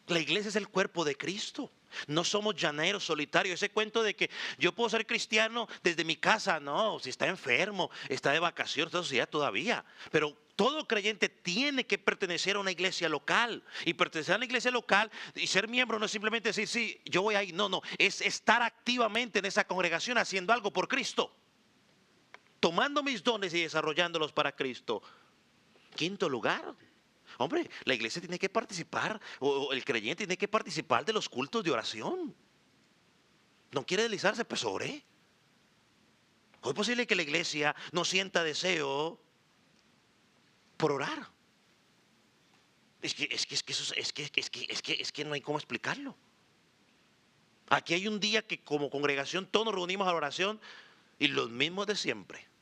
La iglesia es el cuerpo de Cristo. No somos llaneros solitarios. Ese cuento de que yo puedo ser cristiano desde mi casa, no, si está enfermo, está de vacaciones, está sociedad todavía. Pero todo creyente tiene que pertenecer a una iglesia local. Y pertenecer a una iglesia local y ser miembro no es simplemente decir: sí, yo voy ahí. No, es estar activamente en esa congregación haciendo algo por Cristo. Tomando mis dones y desarrollándolos para Cristo. Quinto lugar. Hombre, la iglesia tiene que participar, o el creyente tiene que participar de los cultos de oración. ¿No quiere deslizarse? Pues ore. ¿Cómo es posible que la iglesia no sienta deseo por orar? Es que no hay cómo explicarlo. Aquí hay un día que como congregación todos nos reunimos a la oración y los mismos de siempre.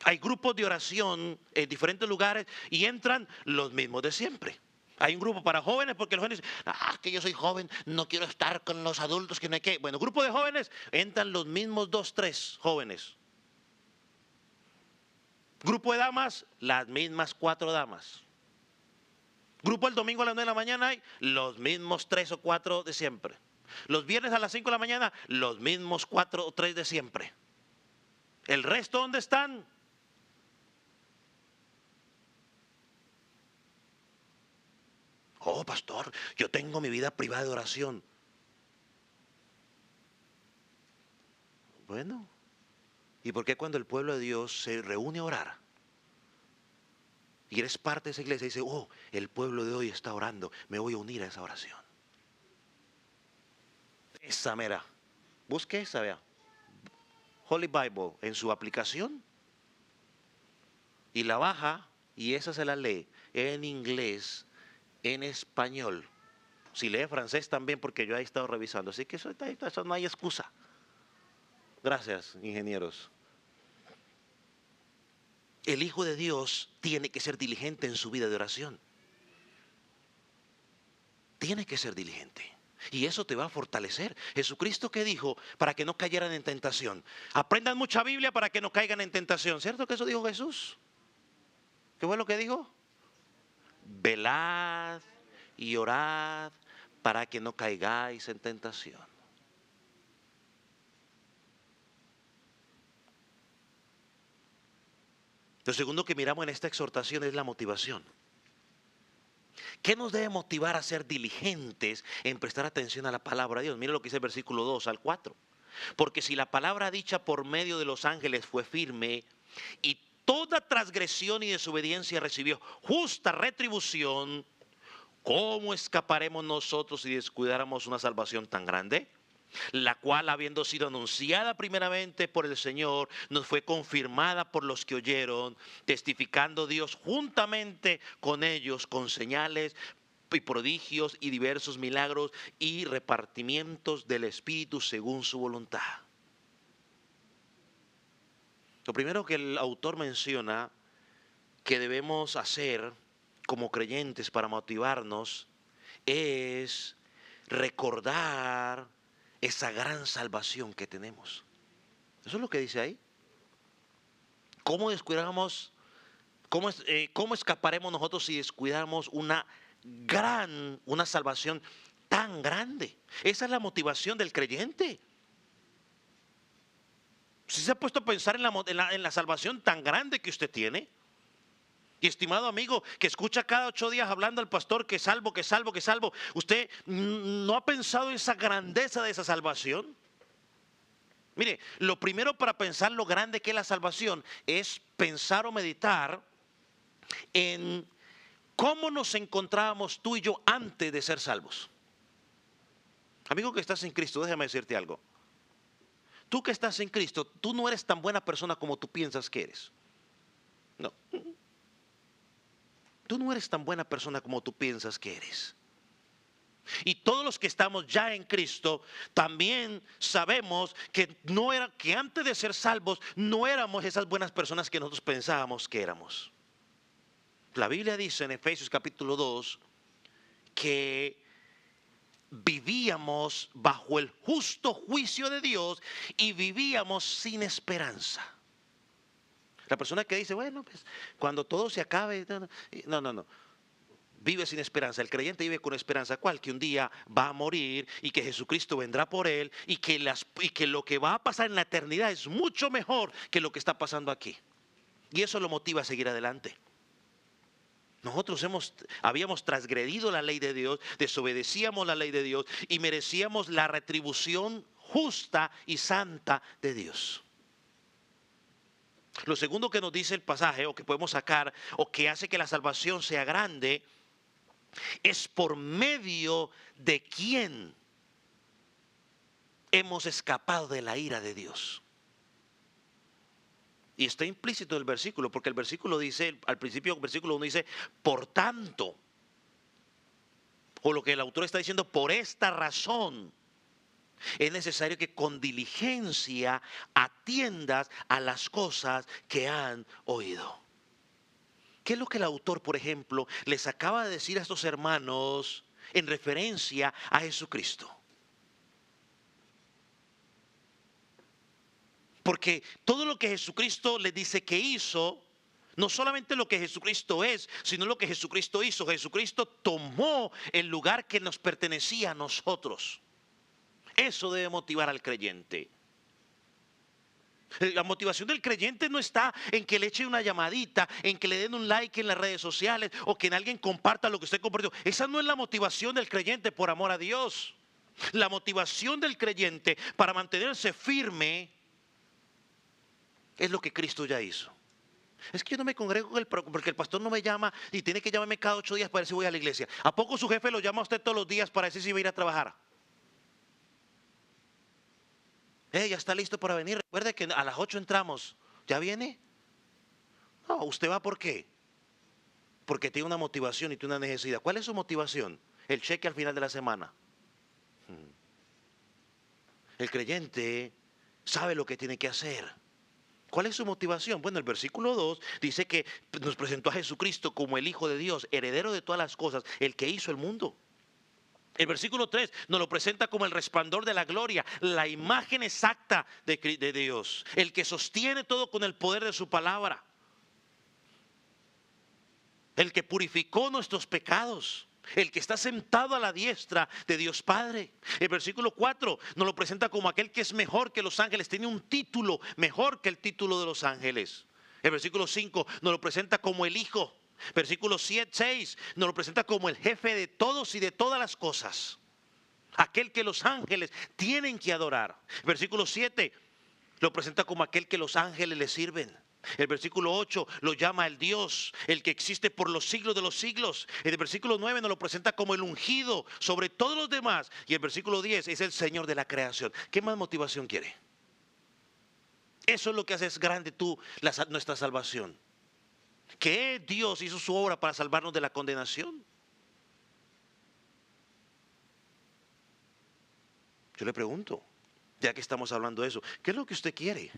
Hay grupos de oración en diferentes lugares y entran los mismos de siempre. Hay un grupo para jóvenes porque los jóvenes dicen: que yo soy joven, no quiero estar con los adultos, que no hay que. Bueno, grupo de jóvenes, entran los mismos 2, 3 jóvenes. Grupo de damas, las mismas 4 damas. Grupo el domingo a las 9 de la mañana, hay los mismos 3 o 4 de siempre. Los viernes a las 5 de la mañana, los mismos 4 o 3 de siempre. ¿El resto dónde están? Oh, pastor, yo tengo mi vida privada de oración. Bueno, ¿y por qué cuando el pueblo de Dios se reúne a orar y eres parte de esa iglesia y dice: oh, el pueblo de hoy está orando, me voy a unir a esa oración? Esa mera, busque esa, vea, Holy Bible en su aplicación y la baja y esa se la lee en inglés, en español. Si lee francés también, porque yo he estado revisando. Así que eso no hay excusa. Gracias, ingenieros. El Hijo de Dios tiene que ser diligente en su vida de oración. Tiene que ser diligente. Y eso te va a fortalecer. Jesucristo, que dijo para que no cayeran en tentación. Aprendan mucha Biblia para que no caigan en tentación. ¿Cierto que eso dijo Jesús? ¿Qué fue lo que dijo? Velad y orad para que no caigáis en tentación. Lo segundo que miramos en esta exhortación es la motivación. ¿Qué nos debe motivar a ser diligentes en prestar atención a la palabra de Dios? Mira lo que dice el versículo 2 al 4. Porque si la palabra dicha por medio de los ángeles fue firme y toda transgresión y desobediencia recibió justa retribución, ¿cómo escaparemos nosotros si descuidáramos una salvación tan grande? La cual, habiendo sido anunciada primeramente por el Señor, nos fue confirmada por los que oyeron, testificando Dios juntamente con ellos con señales y prodigios y diversos milagros y repartimientos del Espíritu según su voluntad. Lo primero que el autor menciona que debemos hacer como creyentes para motivarnos es recordar esa gran salvación que tenemos. Eso es lo que dice ahí. ¿Cómo descuidamos, cómo escaparemos nosotros si descuidamos una salvación tan grande? Esa es la motivación del creyente. Si se ha puesto a pensar en la salvación tan grande que usted tiene. Y estimado amigo que escucha cada 8 días hablando al pastor que salvo, que salvo, que salvo, ¿usted no ha pensado en esa grandeza de esa salvación? Mire, lo primero para pensar lo grande que es la salvación es pensar o meditar en cómo nos encontrábamos tú y yo antes de ser salvos. Amigo que estás en Cristo, déjame decirte algo. Tú que estás en Cristo, tú no eres tan buena persona como tú piensas que eres. No. Tú no eres tan buena persona como tú piensas que eres. Y todos los que estamos ya en Cristo también sabemos que que antes de ser salvos no éramos esas buenas personas que nosotros pensábamos que éramos. La Biblia dice en Efesios capítulo 2 que vivíamos bajo el justo juicio de Dios y vivíamos sin esperanza. La persona que dice, bueno, pues cuando todo se acabe, no. Vive sin esperanza. El creyente vive con esperanza. ¿Cuál? Que un día va a morir y que Jesucristo vendrá por él y que lo que va a pasar en la eternidad es mucho mejor que lo que está pasando aquí. Y eso lo motiva a seguir adelante. Nosotros habíamos transgredido la ley de Dios, desobedecíamos la ley de Dios y merecíamos la retribución justa y santa de Dios. Lo segundo que nos dice el pasaje, o que podemos sacar, o que hace que la salvación sea grande, es por medio de quién hemos escapado de la ira de Dios. Y está implícito el versículo, porque el versículo dice, al principio del versículo 1 dice, por tanto, o lo que el autor está diciendo, por esta razón, es necesario que con diligencia atiendas a las cosas que han oído. ¿Qué es lo que el autor, por ejemplo, les acaba de decir a estos hermanos en referencia a Jesucristo? Porque todo lo que Jesucristo les dice que hizo, no solamente lo que Jesucristo es, sino lo que Jesucristo hizo. Jesucristo tomó el lugar que nos pertenecía a nosotros. Eso debe motivar al creyente. La motivación del creyente no está en que le eche una llamadita, en que le den un like en las redes sociales o que en alguien comparta lo que usted compartió. Esa no es la motivación del creyente, por amor a Dios. La motivación del creyente para mantenerse firme es lo que Cristo ya hizo. Es que yo no me congrego porque el pastor no me llama y tiene que llamarme cada 8 días para ver si voy a la iglesia. ¿A poco su jefe lo llama a usted todos los días para decir si va a ir a trabajar? Ya está listo para venir. Recuerde que a las 8 entramos. ¿Ya viene? No, usted va ¿por qué? Porque tiene una motivación y tiene una necesidad. ¿Cuál es su motivación? El cheque al final de la semana. El creyente sabe lo que tiene que hacer. ¿Cuál es su motivación? Bueno, el versículo 2 dice que nos presentó a Jesucristo como el Hijo de Dios, heredero de todas las cosas, el que hizo el mundo. El versículo 3 nos lo presenta como el resplandor de la gloria, la imagen exacta de Dios, el que sostiene todo con el poder de su palabra, el que purificó nuestros pecados, el que está sentado a la diestra de Dios Padre. El versículo 4 nos lo presenta como aquel que es mejor que los ángeles, tiene un título mejor que el título de los ángeles. El versículo 5 nos lo presenta como el Hijo. Versículo 6 nos lo presenta como el jefe de todos y de todas las cosas, aquel que los ángeles tienen que adorar. Versículo 7 lo presenta como aquel que los ángeles le sirven. El versículo 8 lo llama el Dios, el que existe por los siglos de los siglos. El versículo 9 nos lo presenta como el ungido sobre todos los demás. Y el versículo 10 es el Señor de la creación. ¿Qué más motivación quiere? Eso es lo que hace grande nuestra salvación. Que Dios hizo su obra para salvarnos de la condenación. Yo le pregunto, ya que estamos hablando de eso, ¿qué es lo que usted quiere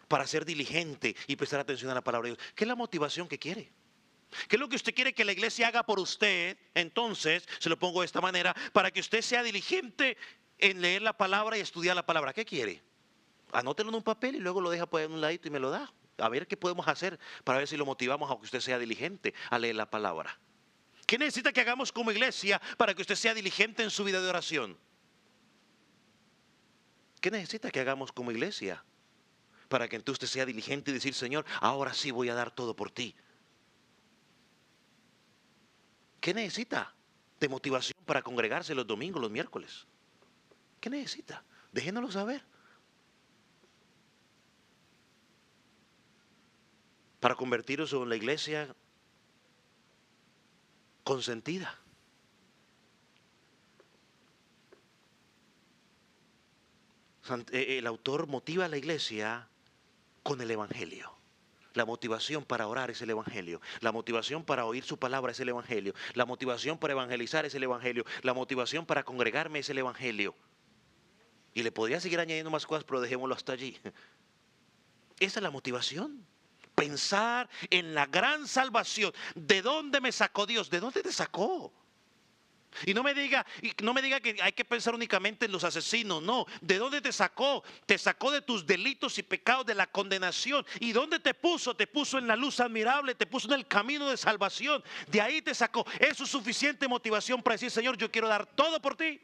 para ser diligente y prestar atención a la palabra de Dios? ¿Qué es la motivación que quiere? ¿Qué es lo que usted quiere que la iglesia haga por usted? Entonces, se lo pongo de esta manera, para que usted sea diligente en leer la palabra y estudiar la palabra. ¿Qué quiere? Anótelo en un papel y luego lo deja por ahí en un ladito y me lo da. A ver qué podemos hacer para ver si lo motivamos a que usted sea diligente a leer la palabra. ¿Qué necesita que hagamos como iglesia para que usted sea diligente en su vida de oración? ¿Qué necesita que hagamos como iglesia para que entonces usted sea diligente y decir, Señor, ahora sí voy a dar todo por ti? ¿Qué necesita de motivación para congregarse los domingos, los miércoles? ¿Qué necesita? Déjenoslo saber. Para convertiros en la iglesia consentida. El autor motiva a la iglesia con el evangelio. La motivación para orar es el evangelio. La motivación para oír su palabra es el evangelio. La motivación para evangelizar es el evangelio. La motivación para congregarme es el evangelio. Y le podría seguir añadiendo más cosas, pero dejémoslo hasta allí. Esa es la motivación. Pensar en la gran salvación. ¿De dónde me sacó Dios? ¿De dónde te sacó? Y no me diga que hay que pensar únicamente en los asesinos. No, ¿de dónde te sacó? Te sacó de tus delitos y pecados, de la condenación. ¿Y dónde te puso? Te puso en la luz admirable, te puso en el camino de salvación. De ahí te sacó. Eso es suficiente motivación para decir, Señor, yo quiero dar todo por ti.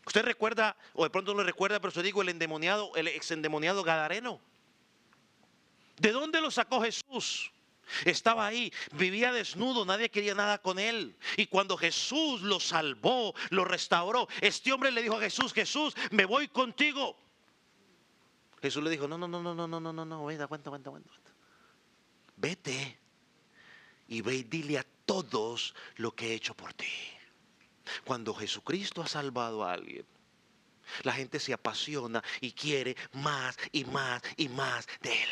Usted recuerda, o de pronto no lo recuerda, pero yo digo, el ex endemoniado Gadareno. ¿De dónde lo sacó Jesús? Estaba ahí, vivía desnudo, nadie quería nada con él. Y cuando Jesús lo salvó, lo restauró, este hombre le dijo a Jesús, Jesús, me voy contigo. Jesús le dijo, no, aguanta. Vete y ve y dile a todos lo que he hecho por ti. Cuando Jesucristo ha salvado a alguien, la gente se apasiona y quiere más y más y más de él.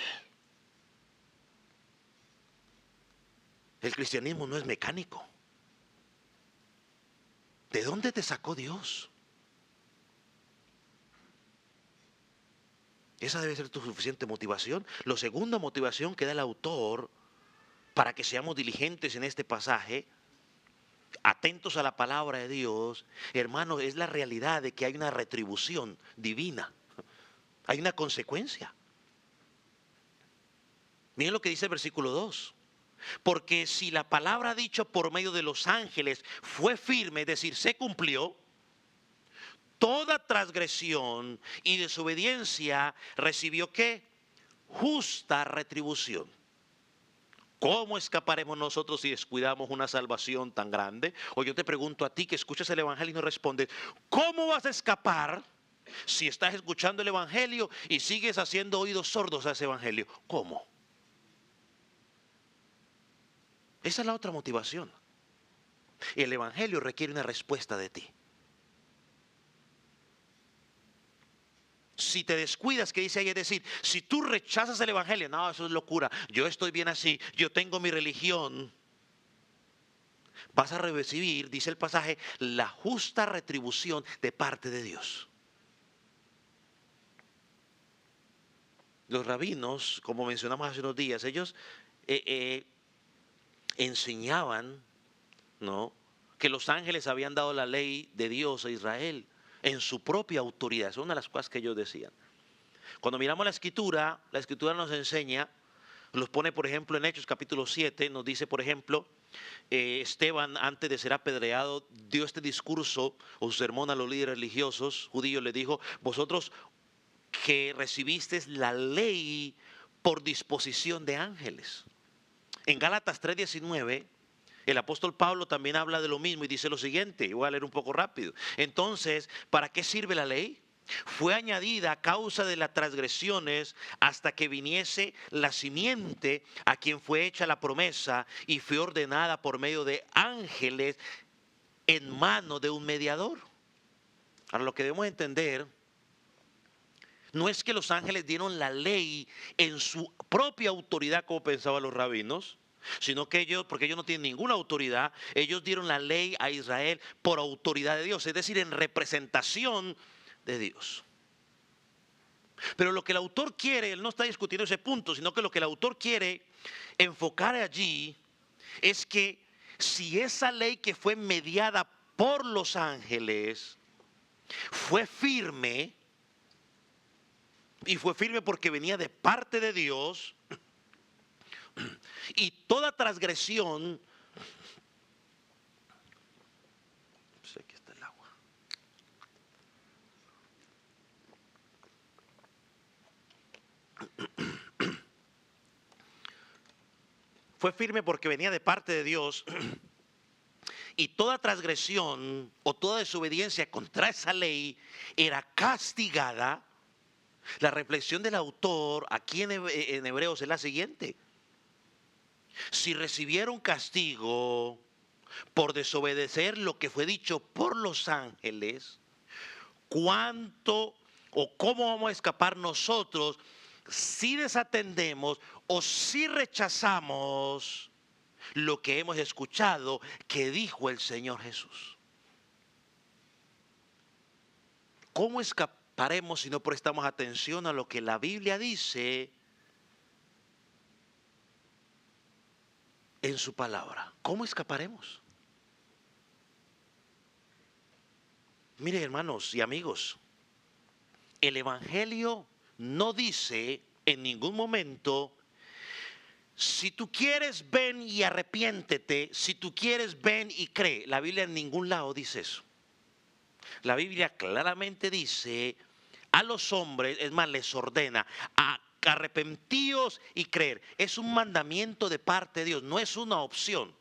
El cristianismo no es mecánico. ¿De dónde te sacó Dios? Esa debe ser tu suficiente motivación. La segunda motivación que da el autor para que seamos diligentes en este pasaje, atentos a la palabra de Dios, hermanos, es la realidad de que hay una retribución divina. Hay una consecuencia. Miren lo que dice el versículo 2. Porque si la palabra dicha por medio de los ángeles fue firme, es decir, se cumplió, toda transgresión y desobediencia recibió ¿qué? Justa retribución. ¿Cómo escaparemos nosotros si descuidamos una salvación tan grande? O yo te pregunto a ti que escuchas el evangelio y no respondes, ¿cómo vas a escapar si estás escuchando el evangelio y sigues haciendo oídos sordos a ese evangelio? ¿Cómo? Esa es la otra motivación. El evangelio requiere una respuesta de ti. Si te descuidas, ¿qué dice ahí? Es decir, si tú rechazas el evangelio, no, eso es locura, yo estoy bien así, yo tengo mi religión, vas a recibir, dice el pasaje, la justa retribución de parte de Dios. Los rabinos, como mencionamos hace unos días, ellos enseñaban, ¿no?, que los ángeles habían dado la ley de Dios a Israel en su propia autoridad. Es una de las cosas que ellos decían. Cuando miramos la escritura nos enseña, los pone por ejemplo en Hechos capítulo 7, nos dice por ejemplo, Esteban antes de ser apedreado dio este discurso o su sermón a los líderes religiosos judíos, le dijo: vosotros que recibisteis la ley por disposición de ángeles. En Gálatas 3:19, el apóstol Pablo también habla de lo mismo y dice lo siguiente, voy a leer un poco rápido. Entonces, ¿para qué sirve la ley? Fue añadida a causa de las transgresiones hasta que viniese la simiente a quien fue hecha la promesa y fue ordenada por medio de ángeles en mano de un mediador. Ahora, lo que debemos entender no es que los ángeles dieron la ley en su propia autoridad como pensaban los rabinos, sino que ellos, porque ellos no tienen ninguna autoridad, ellos dieron la ley a Israel por autoridad de Dios, es decir, en representación de Dios. Pero lo que el autor quiere, él no está discutiendo ese punto, sino que lo que el autor quiere enfocar allí es que si esa ley que fue mediada por los ángeles fue firme, y fue firme porque venía de parte de Dios, y toda transgresión, aquí está el agua, fue firme porque venía de parte de Dios, y toda transgresión o toda desobediencia contra esa ley era castigada. La reflexión del autor aquí en Hebreos es la siguiente: si recibieron castigo por desobedecer lo que fue dicho por los ángeles, ¿cuánto o cómo vamos a escapar nosotros si desatendemos o si rechazamos lo que hemos escuchado que dijo el Señor Jesús? ¿Cómo escaparemos si no prestamos atención a lo que la Biblia dice en su palabra? ¿Cómo escaparemos? Miren, hermanos y amigos, el Evangelio no dice en ningún momento: si tú quieres, ven y arrepiéntete; si tú quieres, ven y cree. La Biblia en ningún lado dice eso. La Biblia claramente dice a los hombres, es más, les ordena a arrepentíos y creer. Es un mandamiento de parte de Dios, no es una opción.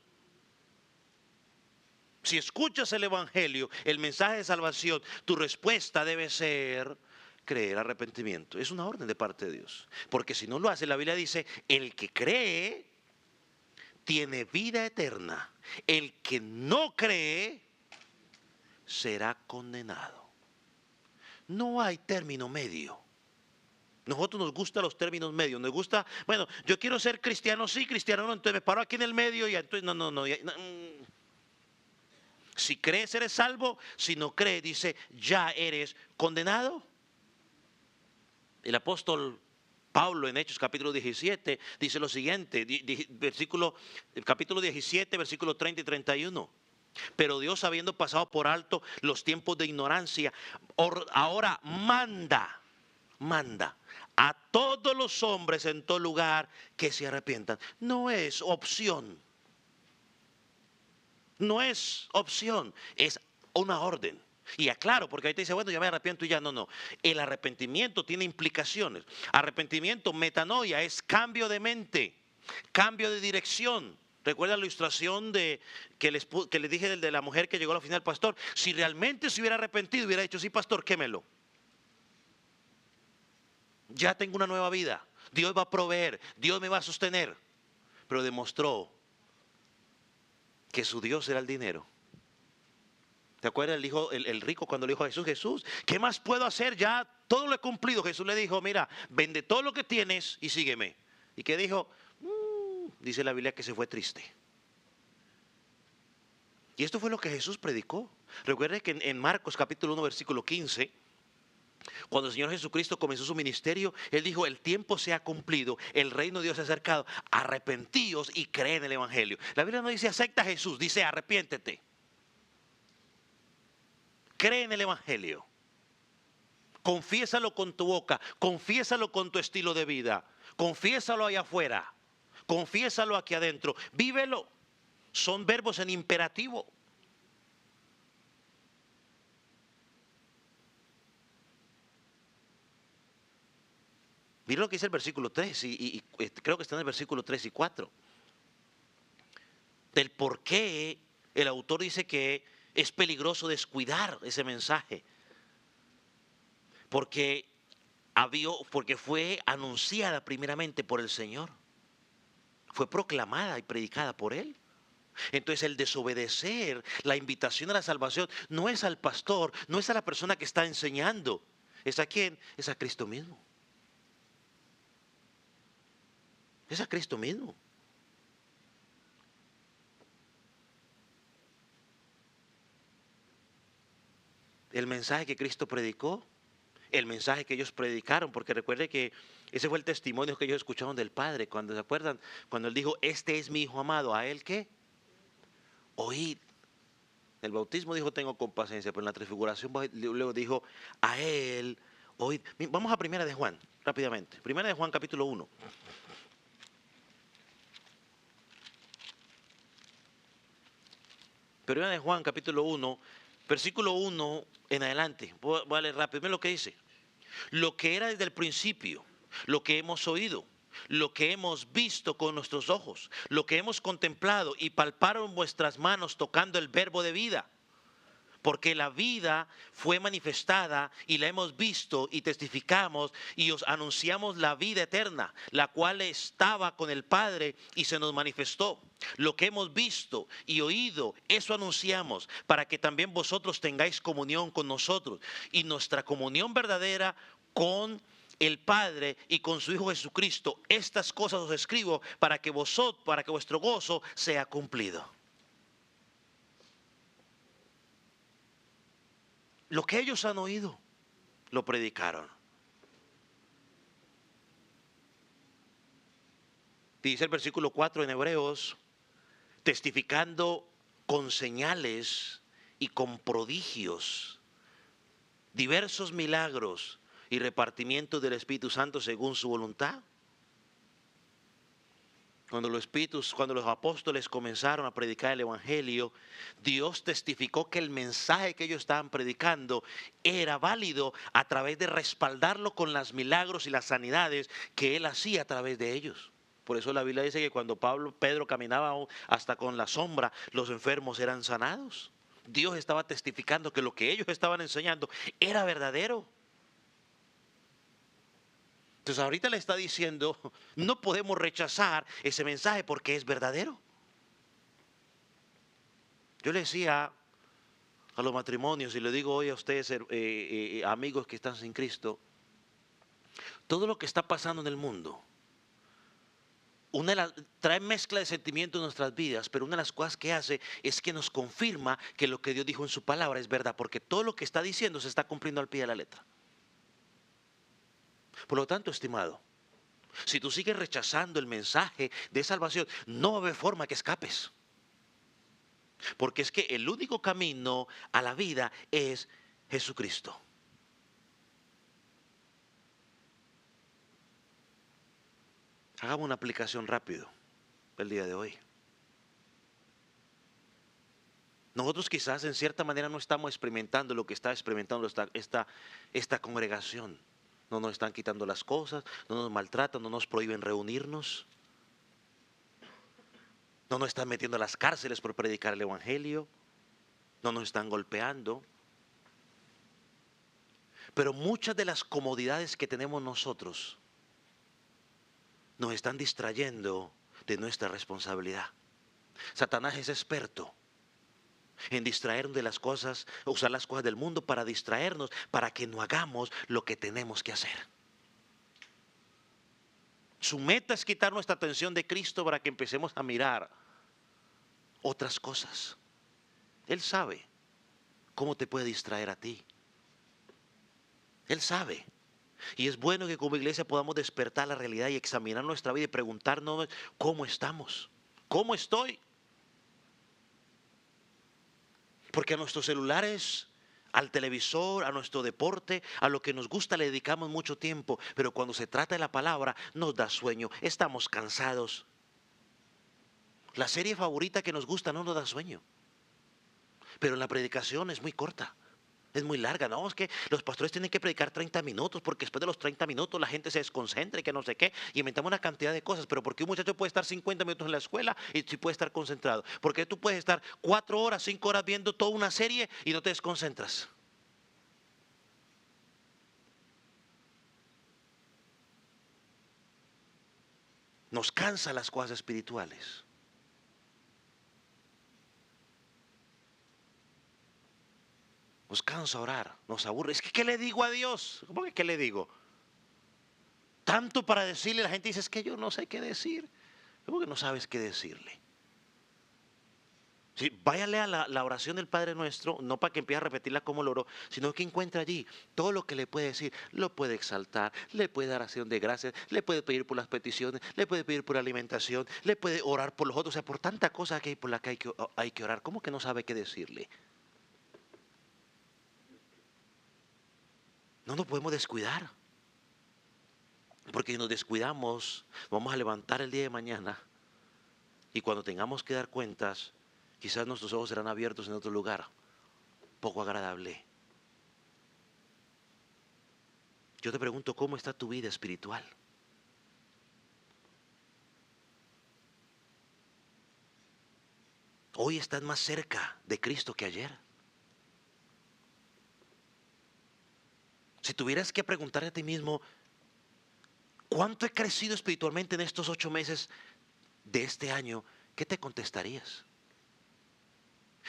Si escuchas el Evangelio, el mensaje de salvación, tu respuesta debe ser creer, arrepentimiento. Es una orden de parte de Dios. Porque si no lo hace, la Biblia dice: el que cree tiene vida eterna. El que no cree será condenado. No hay término medio. Nosotros nos gustan los términos medios. Nos gusta, bueno, yo quiero ser cristiano, sí, cristiano no, entonces me paro aquí en el medio y entonces no. Si crees eres salvo, si no crees, dice, ya eres condenado. El apóstol Pablo en Hechos capítulo 17 dice lo siguiente, capítulo 17, versículos 30 y 31. Pero Dios, habiendo pasado por alto los tiempos de ignorancia, ahora manda a todos los hombres en todo lugar que se arrepientan. No es opción. No es opción, es una orden. Y aclaro, porque ahí te dice, bueno, ya me arrepiento y ya. No. El arrepentimiento tiene implicaciones. Arrepentimiento, metanoia, es cambio de mente, cambio de dirección. Recuerda la ilustración que les dije de la mujer que llegó a la oficina del pastor. Si realmente se hubiera arrepentido, hubiera dicho, sí, pastor, quémelo. Ya tengo una nueva vida. Dios va a proveer, Dios me va a sostener. Pero demostró que su Dios era el dinero. ¿Te acuerdas el rico cuando le dijo a Jesús: Jesús, ¿qué más puedo hacer? Ya todo lo he cumplido. Jesús le dijo: mira, vende todo lo que tienes y sígueme. ¿Y qué dijo? Dice la Biblia que se fue triste. Y esto fue lo que Jesús predicó. Recuerden que en Marcos capítulo 1 versículo 15, cuando el Señor Jesucristo comenzó su ministerio, Él dijo: el tiempo se ha cumplido, el reino de Dios se ha acercado, arrepentíos y creen en el Evangelio. La Biblia no dice acepta a Jesús, dice arrepiéntete. cree en el Evangelio. Confiésalo con tu boca, confiésalo con tu estilo de vida, confiésalo allá afuera, confiésalo aquí adentro, vívelo. Son verbos en imperativo. Mira lo que dice el versículo 3 y creo que está en el versículo 3 y 4. Del por qué el autor dice que es peligroso descuidar ese mensaje. Porque fue anunciada primeramente por el Señor. Fue proclamada y predicada por Él. Entonces el desobedecer la invitación a la salvación no es al pastor, no es a la persona que está enseñando. ¿Es a quién? Es a Cristo mismo. Es a Cristo mismo. El mensaje que Cristo predicó, el mensaje que ellos predicaron, porque recuerde que ese fue el testimonio que ellos escucharon del Padre, cuando se acuerdan, cuando Él dijo, este es mi Hijo amado, ¿a Él qué? Oíd. El bautismo dijo, tengo compasión, pero en la transfiguración luego dijo, a Él, oíd. Vamos a Primera de Juan, rápidamente. Primera de Juan, capítulo 1. Primera de Juan, capítulo 1, versículo 1 en adelante. Voy a leer rápido. Miren lo que dice. Lo que era desde el principio, lo que hemos oído, lo que hemos visto con nuestros ojos, lo que hemos contemplado y palparon vuestras manos tocando el verbo de vida. Porque la vida fue manifestada y la hemos visto y testificamos y os anunciamos la vida eterna, la cual estaba con el Padre y se nos manifestó. Lo que hemos visto y oído, eso anunciamos, para que también vosotros tengáis comunión con nosotros. Y nuestra comunión verdadera con el Padre y con su Hijo Jesucristo, estas cosas os escribo para que vuestro gozo sea cumplido. Lo que ellos han oído, lo predicaron. Dice el versículo 4 en Hebreos, testificando con señales y con prodigios, diversos milagros y repartimiento del Espíritu Santo según su voluntad. Cuando los apóstoles comenzaron a predicar el Evangelio, Dios testificó que el mensaje que ellos estaban predicando era válido a través de respaldarlo con los milagros y las sanidades que Él hacía a través de ellos. Por eso la Biblia dice que cuando Pedro caminaba hasta con la sombra, los enfermos eran sanados. Dios estaba testificando que lo que ellos estaban enseñando era verdadero. Entonces ahorita le está diciendo, no podemos rechazar ese mensaje porque es verdadero. Yo le decía a los matrimonios y le digo hoy a ustedes, amigos que están sin Cristo, todo lo que está pasando en el mundo, trae mezcla de sentimientos en nuestras vidas, pero una de las cosas que hace es que nos confirma que lo que Dios dijo en su palabra es verdad, porque todo lo que está diciendo se está cumpliendo al pie de la letra. Por lo tanto, estimado, si tú sigues rechazando el mensaje de salvación, no va a haber forma que escapes. Porque es que el único camino a la vida es Jesucristo. Hagamos una aplicación rápido el día de hoy. Nosotros quizás en cierta manera no estamos experimentando lo que está experimentando esta congregación. No nos están quitando las cosas, no nos maltratan, no nos prohíben reunirnos. No nos están metiendo a las cárceles por predicar el Evangelio. No nos están golpeando. Pero muchas de las comodidades que tenemos nosotros nos están distrayendo de nuestra responsabilidad. Satanás es experto en distraernos de las cosas, usar las cosas del mundo para distraernos, para que no hagamos lo que tenemos que hacer. Su meta es quitar nuestra atención de Cristo para que empecemos a mirar otras cosas. Él sabe cómo te puede distraer a ti. Él sabe. Y es bueno que como iglesia podamos despertar la realidad y examinar nuestra vida y preguntarnos cómo estamos, cómo estoy. Porque a nuestros celulares al televisor, a nuestro deporte, a lo que nos gusta le dedicamos mucho tiempo, pero cuando se trata de la palabra nos da sueño, estamos cansados. La serie favorita que nos gusta no nos da sueño, pero la predicación es muy corta. Es muy larga, no, es que los pastores tienen que predicar 30 minutos porque después de los 30 minutos la gente se desconcentra y que no sé qué, y inventamos una cantidad de cosas, pero porque un muchacho puede estar 50 minutos en la escuela y sí puede estar concentrado, porque tú puedes estar 4 horas, 5 horas viendo toda una serie y no te desconcentras. Nos cansan las cosas espirituales. Nos cansa orar, nos aburre. Es que, ¿qué le digo a Dios? ¿Cómo que qué le digo? Tanto para decirle, la gente dice, es que yo no sé qué decir. ¿Cómo que no sabes qué decirle? Sí, váyale a la oración del Padre Nuestro, no para que empiece a repetirla como lo oró, sino que encuentre allí todo lo que le puede decir. Lo puede exaltar, le puede dar acción de gracias, le puede pedir por las peticiones, le puede pedir por alimentación, le puede orar por los otros. O sea, por tanta cosa que hay por la que hay que orar. ¿Cómo que no sabe qué decirle? No nos podemos descuidar. Porque si nos descuidamos, vamos a levantar el día de mañana y cuando tengamos que dar cuentas, quizás nuestros ojos serán abiertos en otro lugar, poco agradable. Yo te pregunto, ¿cómo está tu vida espiritual? Hoy estás más cerca de Cristo que ayer. Si tuvieras que preguntarte a ti mismo, ¿cuánto he crecido espiritualmente en estos 8 meses de este año? ¿Qué te contestarías?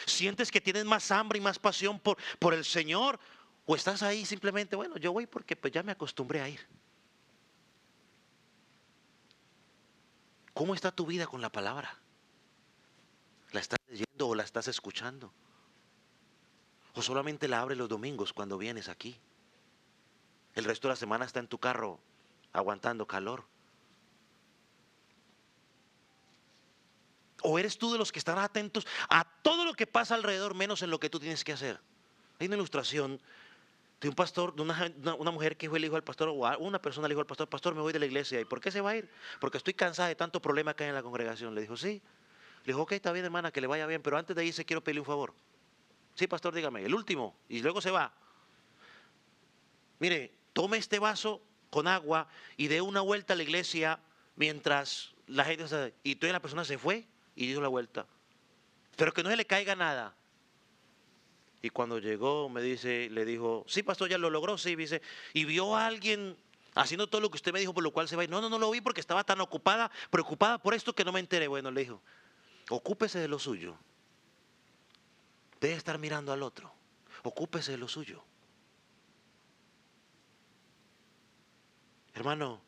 ¿Sientes que tienes más hambre y más pasión por el Señor? ¿O estás ahí simplemente, bueno, yo voy porque pues ya me acostumbré a ir? ¿Cómo está tu vida con la palabra? ¿La estás leyendo o la estás escuchando? ¿O solamente la abres los domingos cuando vienes aquí? El resto de la semana está en tu carro aguantando calor. ¿O eres tú de los que están atentos a todo lo que pasa alrededor menos en lo que tú tienes que hacer? Hay una ilustración de un pastor, de una mujer que fue el hijo del pastor, o una persona le dijo al pastor, pastor, me voy de la iglesia. ¿Y por qué se va a ir? Porque estoy cansada de tanto problema que hay en la congregación. Le dijo, sí. Le dijo, ok, está bien, hermana, que le vaya bien, pero antes de irse quiero pedirle un favor. Sí, pastor, dígame, el último. Y luego se va. Mire, tome este vaso con agua y dé una vuelta a la iglesia mientras la gente se... Y toda la persona se fue y dio la vuelta. Pero que no se le caiga nada. Y cuando llegó, le dijo, sí, pastor, ya lo logró, sí, dice, y vio a alguien haciendo todo lo que usted me dijo, por lo cual se va a ir. No, no lo vi porque estaba tan preocupada por esto que no me enteré. Bueno, le dijo, ocúpese de lo suyo. Debe estar mirando al otro. Ocúpese de lo suyo. Hermano,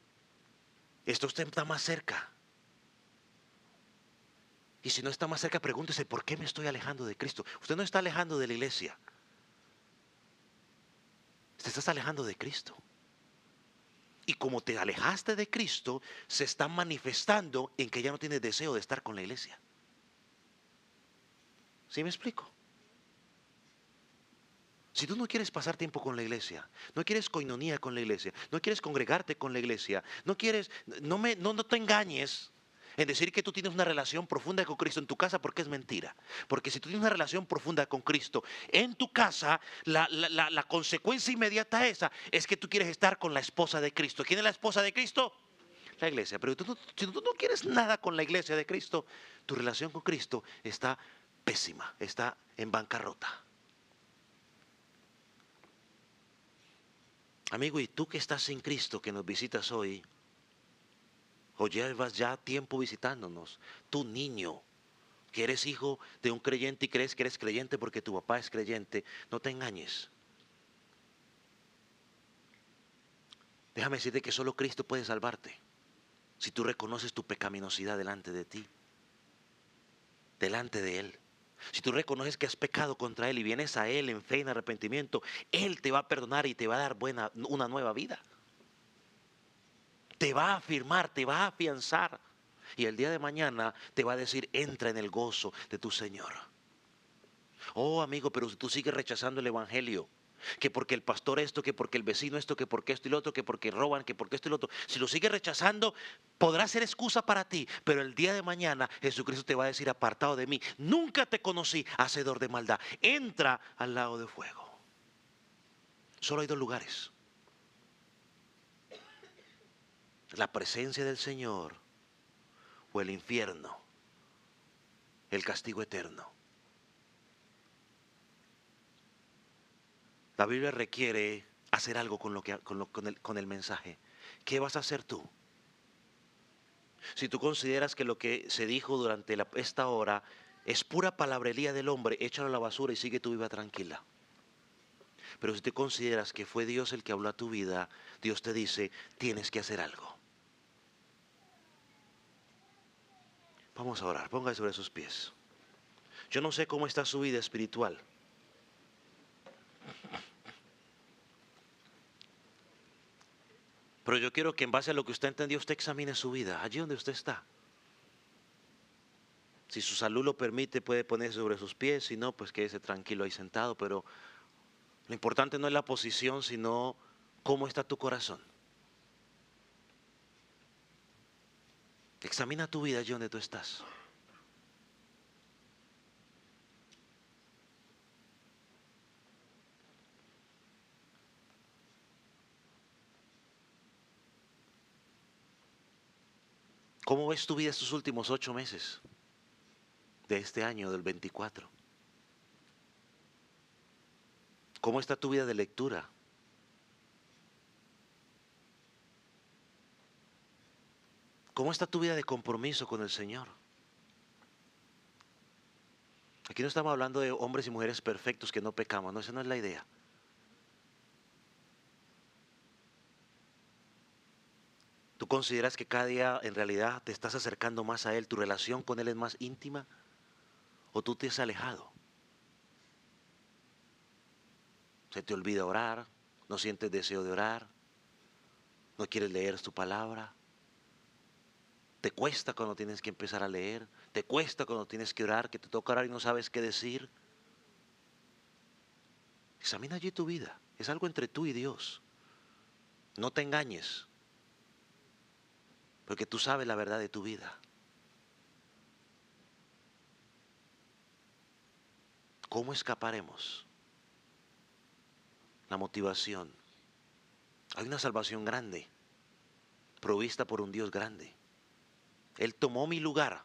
esto usted está más cerca. Y si no está más cerca, pregúntese, ¿por qué me estoy alejando de Cristo? Usted no está alejando de la iglesia. Te estás alejando de Cristo. Y como te alejaste de Cristo, se está manifestando en que ya no tienes deseo de estar con la iglesia. ¿Sí me explico? Si tú no quieres pasar tiempo con la iglesia, no quieres coinonía con la iglesia, no quieres congregarte con la iglesia, no te engañes en decir que tú tienes una relación profunda con Cristo en tu casa, porque es mentira. Porque si tú tienes una relación profunda con Cristo en tu casa, la consecuencia inmediata esa es que tú quieres estar con la esposa de Cristo. ¿Quién es la esposa de Cristo? La iglesia. Pero si tú no quieres nada con la iglesia de Cristo, tu relación con Cristo está pésima, está en bancarrota. Amigo, y tú que estás sin Cristo, que nos visitas hoy, o llevas ya tiempo visitándonos, tú niño, que eres hijo de un creyente y crees que eres creyente porque tu papá es creyente, no te engañes. Déjame decirte que solo Cristo puede salvarte. Si tú reconoces tu pecaminosidad delante de ti, delante de Él. Si tú reconoces que has pecado contra Él y vienes a Él en fe y en arrepentimiento, Él te va a perdonar y te va a dar una nueva vida. Te va a afirmar, te va a afianzar. Y el día de mañana te va a decir, entra en el gozo de tu Señor. Oh, amigo, pero tú sigues rechazando el evangelio. Que porque el pastor esto, que porque el vecino esto, que porque esto y lo otro, que porque roban, que porque esto y lo otro. Si lo sigues rechazando, podrá ser excusa para ti, pero el día de mañana Jesucristo te va a decir: apartado de mí, nunca te conocí, hacedor de maldad. Entra al lago de fuego. Solo hay dos lugares: la presencia del Señor o el infierno, el castigo eterno. La Biblia requiere hacer algo con el mensaje. ¿Qué vas a hacer tú? Si tú consideras que lo que se dijo durante esta hora es pura palabrería del hombre, échalo a la basura y sigue tu vida tranquila. Pero si tú consideras que fue Dios el que habló a tu vida, Dios te dice: tienes que hacer algo. Vamos a orar, póngase sobre sus pies. Yo no sé cómo está su vida espiritual. Pero yo quiero que en base a lo que usted entendió, usted examine su vida, allí donde usted está. Si su salud lo permite, puede ponerse sobre sus pies. Si no, pues quédese tranquilo ahí sentado. Pero lo importante no es la posición, sino cómo está tu corazón. Examina tu vida allí donde tú estás. ¿Cómo ves tu vida estos últimos 8 meses de este año, del 24? ¿Cómo está tu vida de lectura? ¿Cómo está tu vida de compromiso con el Señor? Aquí no estamos hablando de hombres y mujeres perfectos que no pecamos, no, esa no es la idea. ¿Tú consideras que cada día en realidad te estás acercando más a Él, tu relación con Él es más íntima? ¿O tú te has alejado? ¿Se te olvida orar? ¿No sientes deseo de orar? ¿No quieres leer tu palabra? ¿Te cuesta cuando tienes que empezar a leer? ¿Te cuesta cuando tienes que orar, que te toca orar y no sabes qué decir? Examina allí tu vida. Es algo entre tú y Dios. No te engañes, porque tú sabes la verdad de tu vida. ¿Cómo escaparemos? La motivación. Hay una salvación grande, provista por un Dios grande. Él tomó mi lugar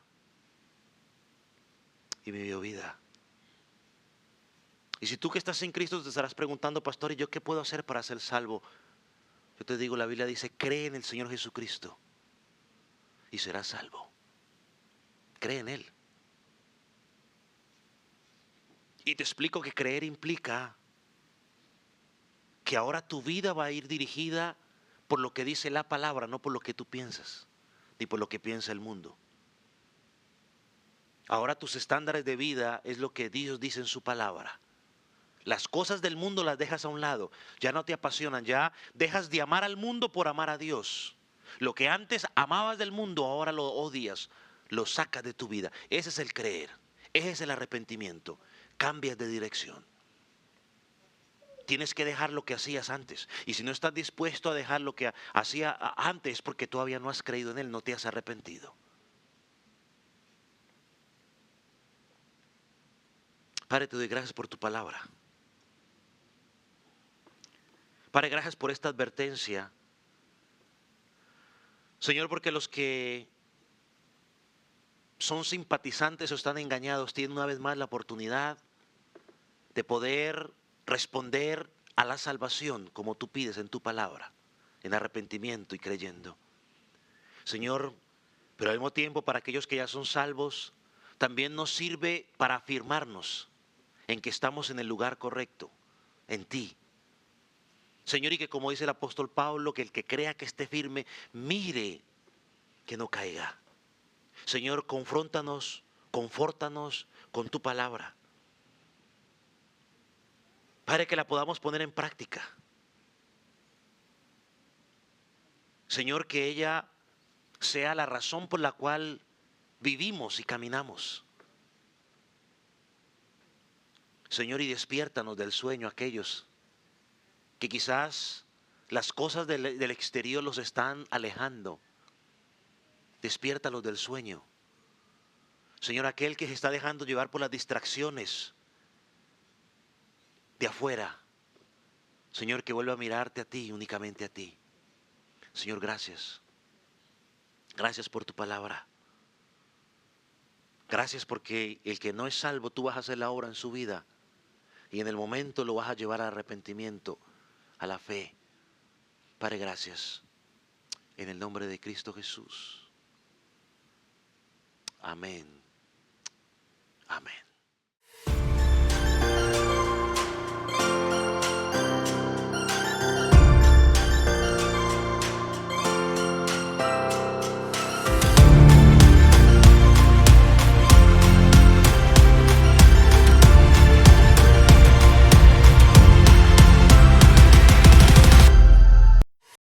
y me dio vida. Y si tú que estás en Cristo te estarás preguntando: pastor, ¿y yo qué puedo hacer para ser salvo? Yo te digo, la Biblia dice: cree en el Señor Jesucristo y serás salvo. Cree en Él. Y te explico que creer implica que ahora tu vida va a ir dirigida por lo que dice la palabra, no por lo que tú piensas, ni por lo que piensa el mundo. Ahora tus estándares de vida es lo que Dios dice en su palabra. Las cosas del mundo las dejas a un lado, ya no te apasionan, ya dejas de amar al mundo por amar a Dios. Lo que antes amabas del mundo, ahora lo odias, lo sacas de tu vida. Ese es el creer, ese es el arrepentimiento. Cambias de dirección. Tienes que dejar lo que hacías antes. Y si no estás dispuesto a dejar lo que hacía antes, es porque todavía no has creído en Él, no te has arrepentido. Padre, te doy gracias por tu palabra. Padre, gracias por esta advertencia. Señor, porque los que son simpatizantes o están engañados tienen una vez más la oportunidad de poder responder a la salvación como tú pides en tu palabra, en arrepentimiento y creyendo. Señor, pero al mismo tiempo para aquellos que ya son salvos, también nos sirve para afirmarnos en que estamos en el lugar correcto, en ti. Señor, y que como dice el apóstol Pablo, que el que crea que esté firme, mire que no caiga. Señor, confróntanos, confórtanos con tu palabra. Padre, que la podamos poner en práctica. Señor, que ella sea la razón por la cual vivimos y caminamos. Señor, y despiértanos del sueño aquellos que quizás las cosas del exterior los están alejando. Despiértalos del sueño. Señor, aquel que se está dejando llevar por las distracciones de afuera. Señor, que vuelva a mirarte a ti, únicamente a ti. Señor, gracias. Gracias por tu palabra. Gracias porque el que no es salvo, tú vas a hacer la obra en su vida. Y en el momento lo vas a llevar al arrepentimiento, a la fe. Padre, gracias. En el nombre de Cristo Jesús. Amén. Amén.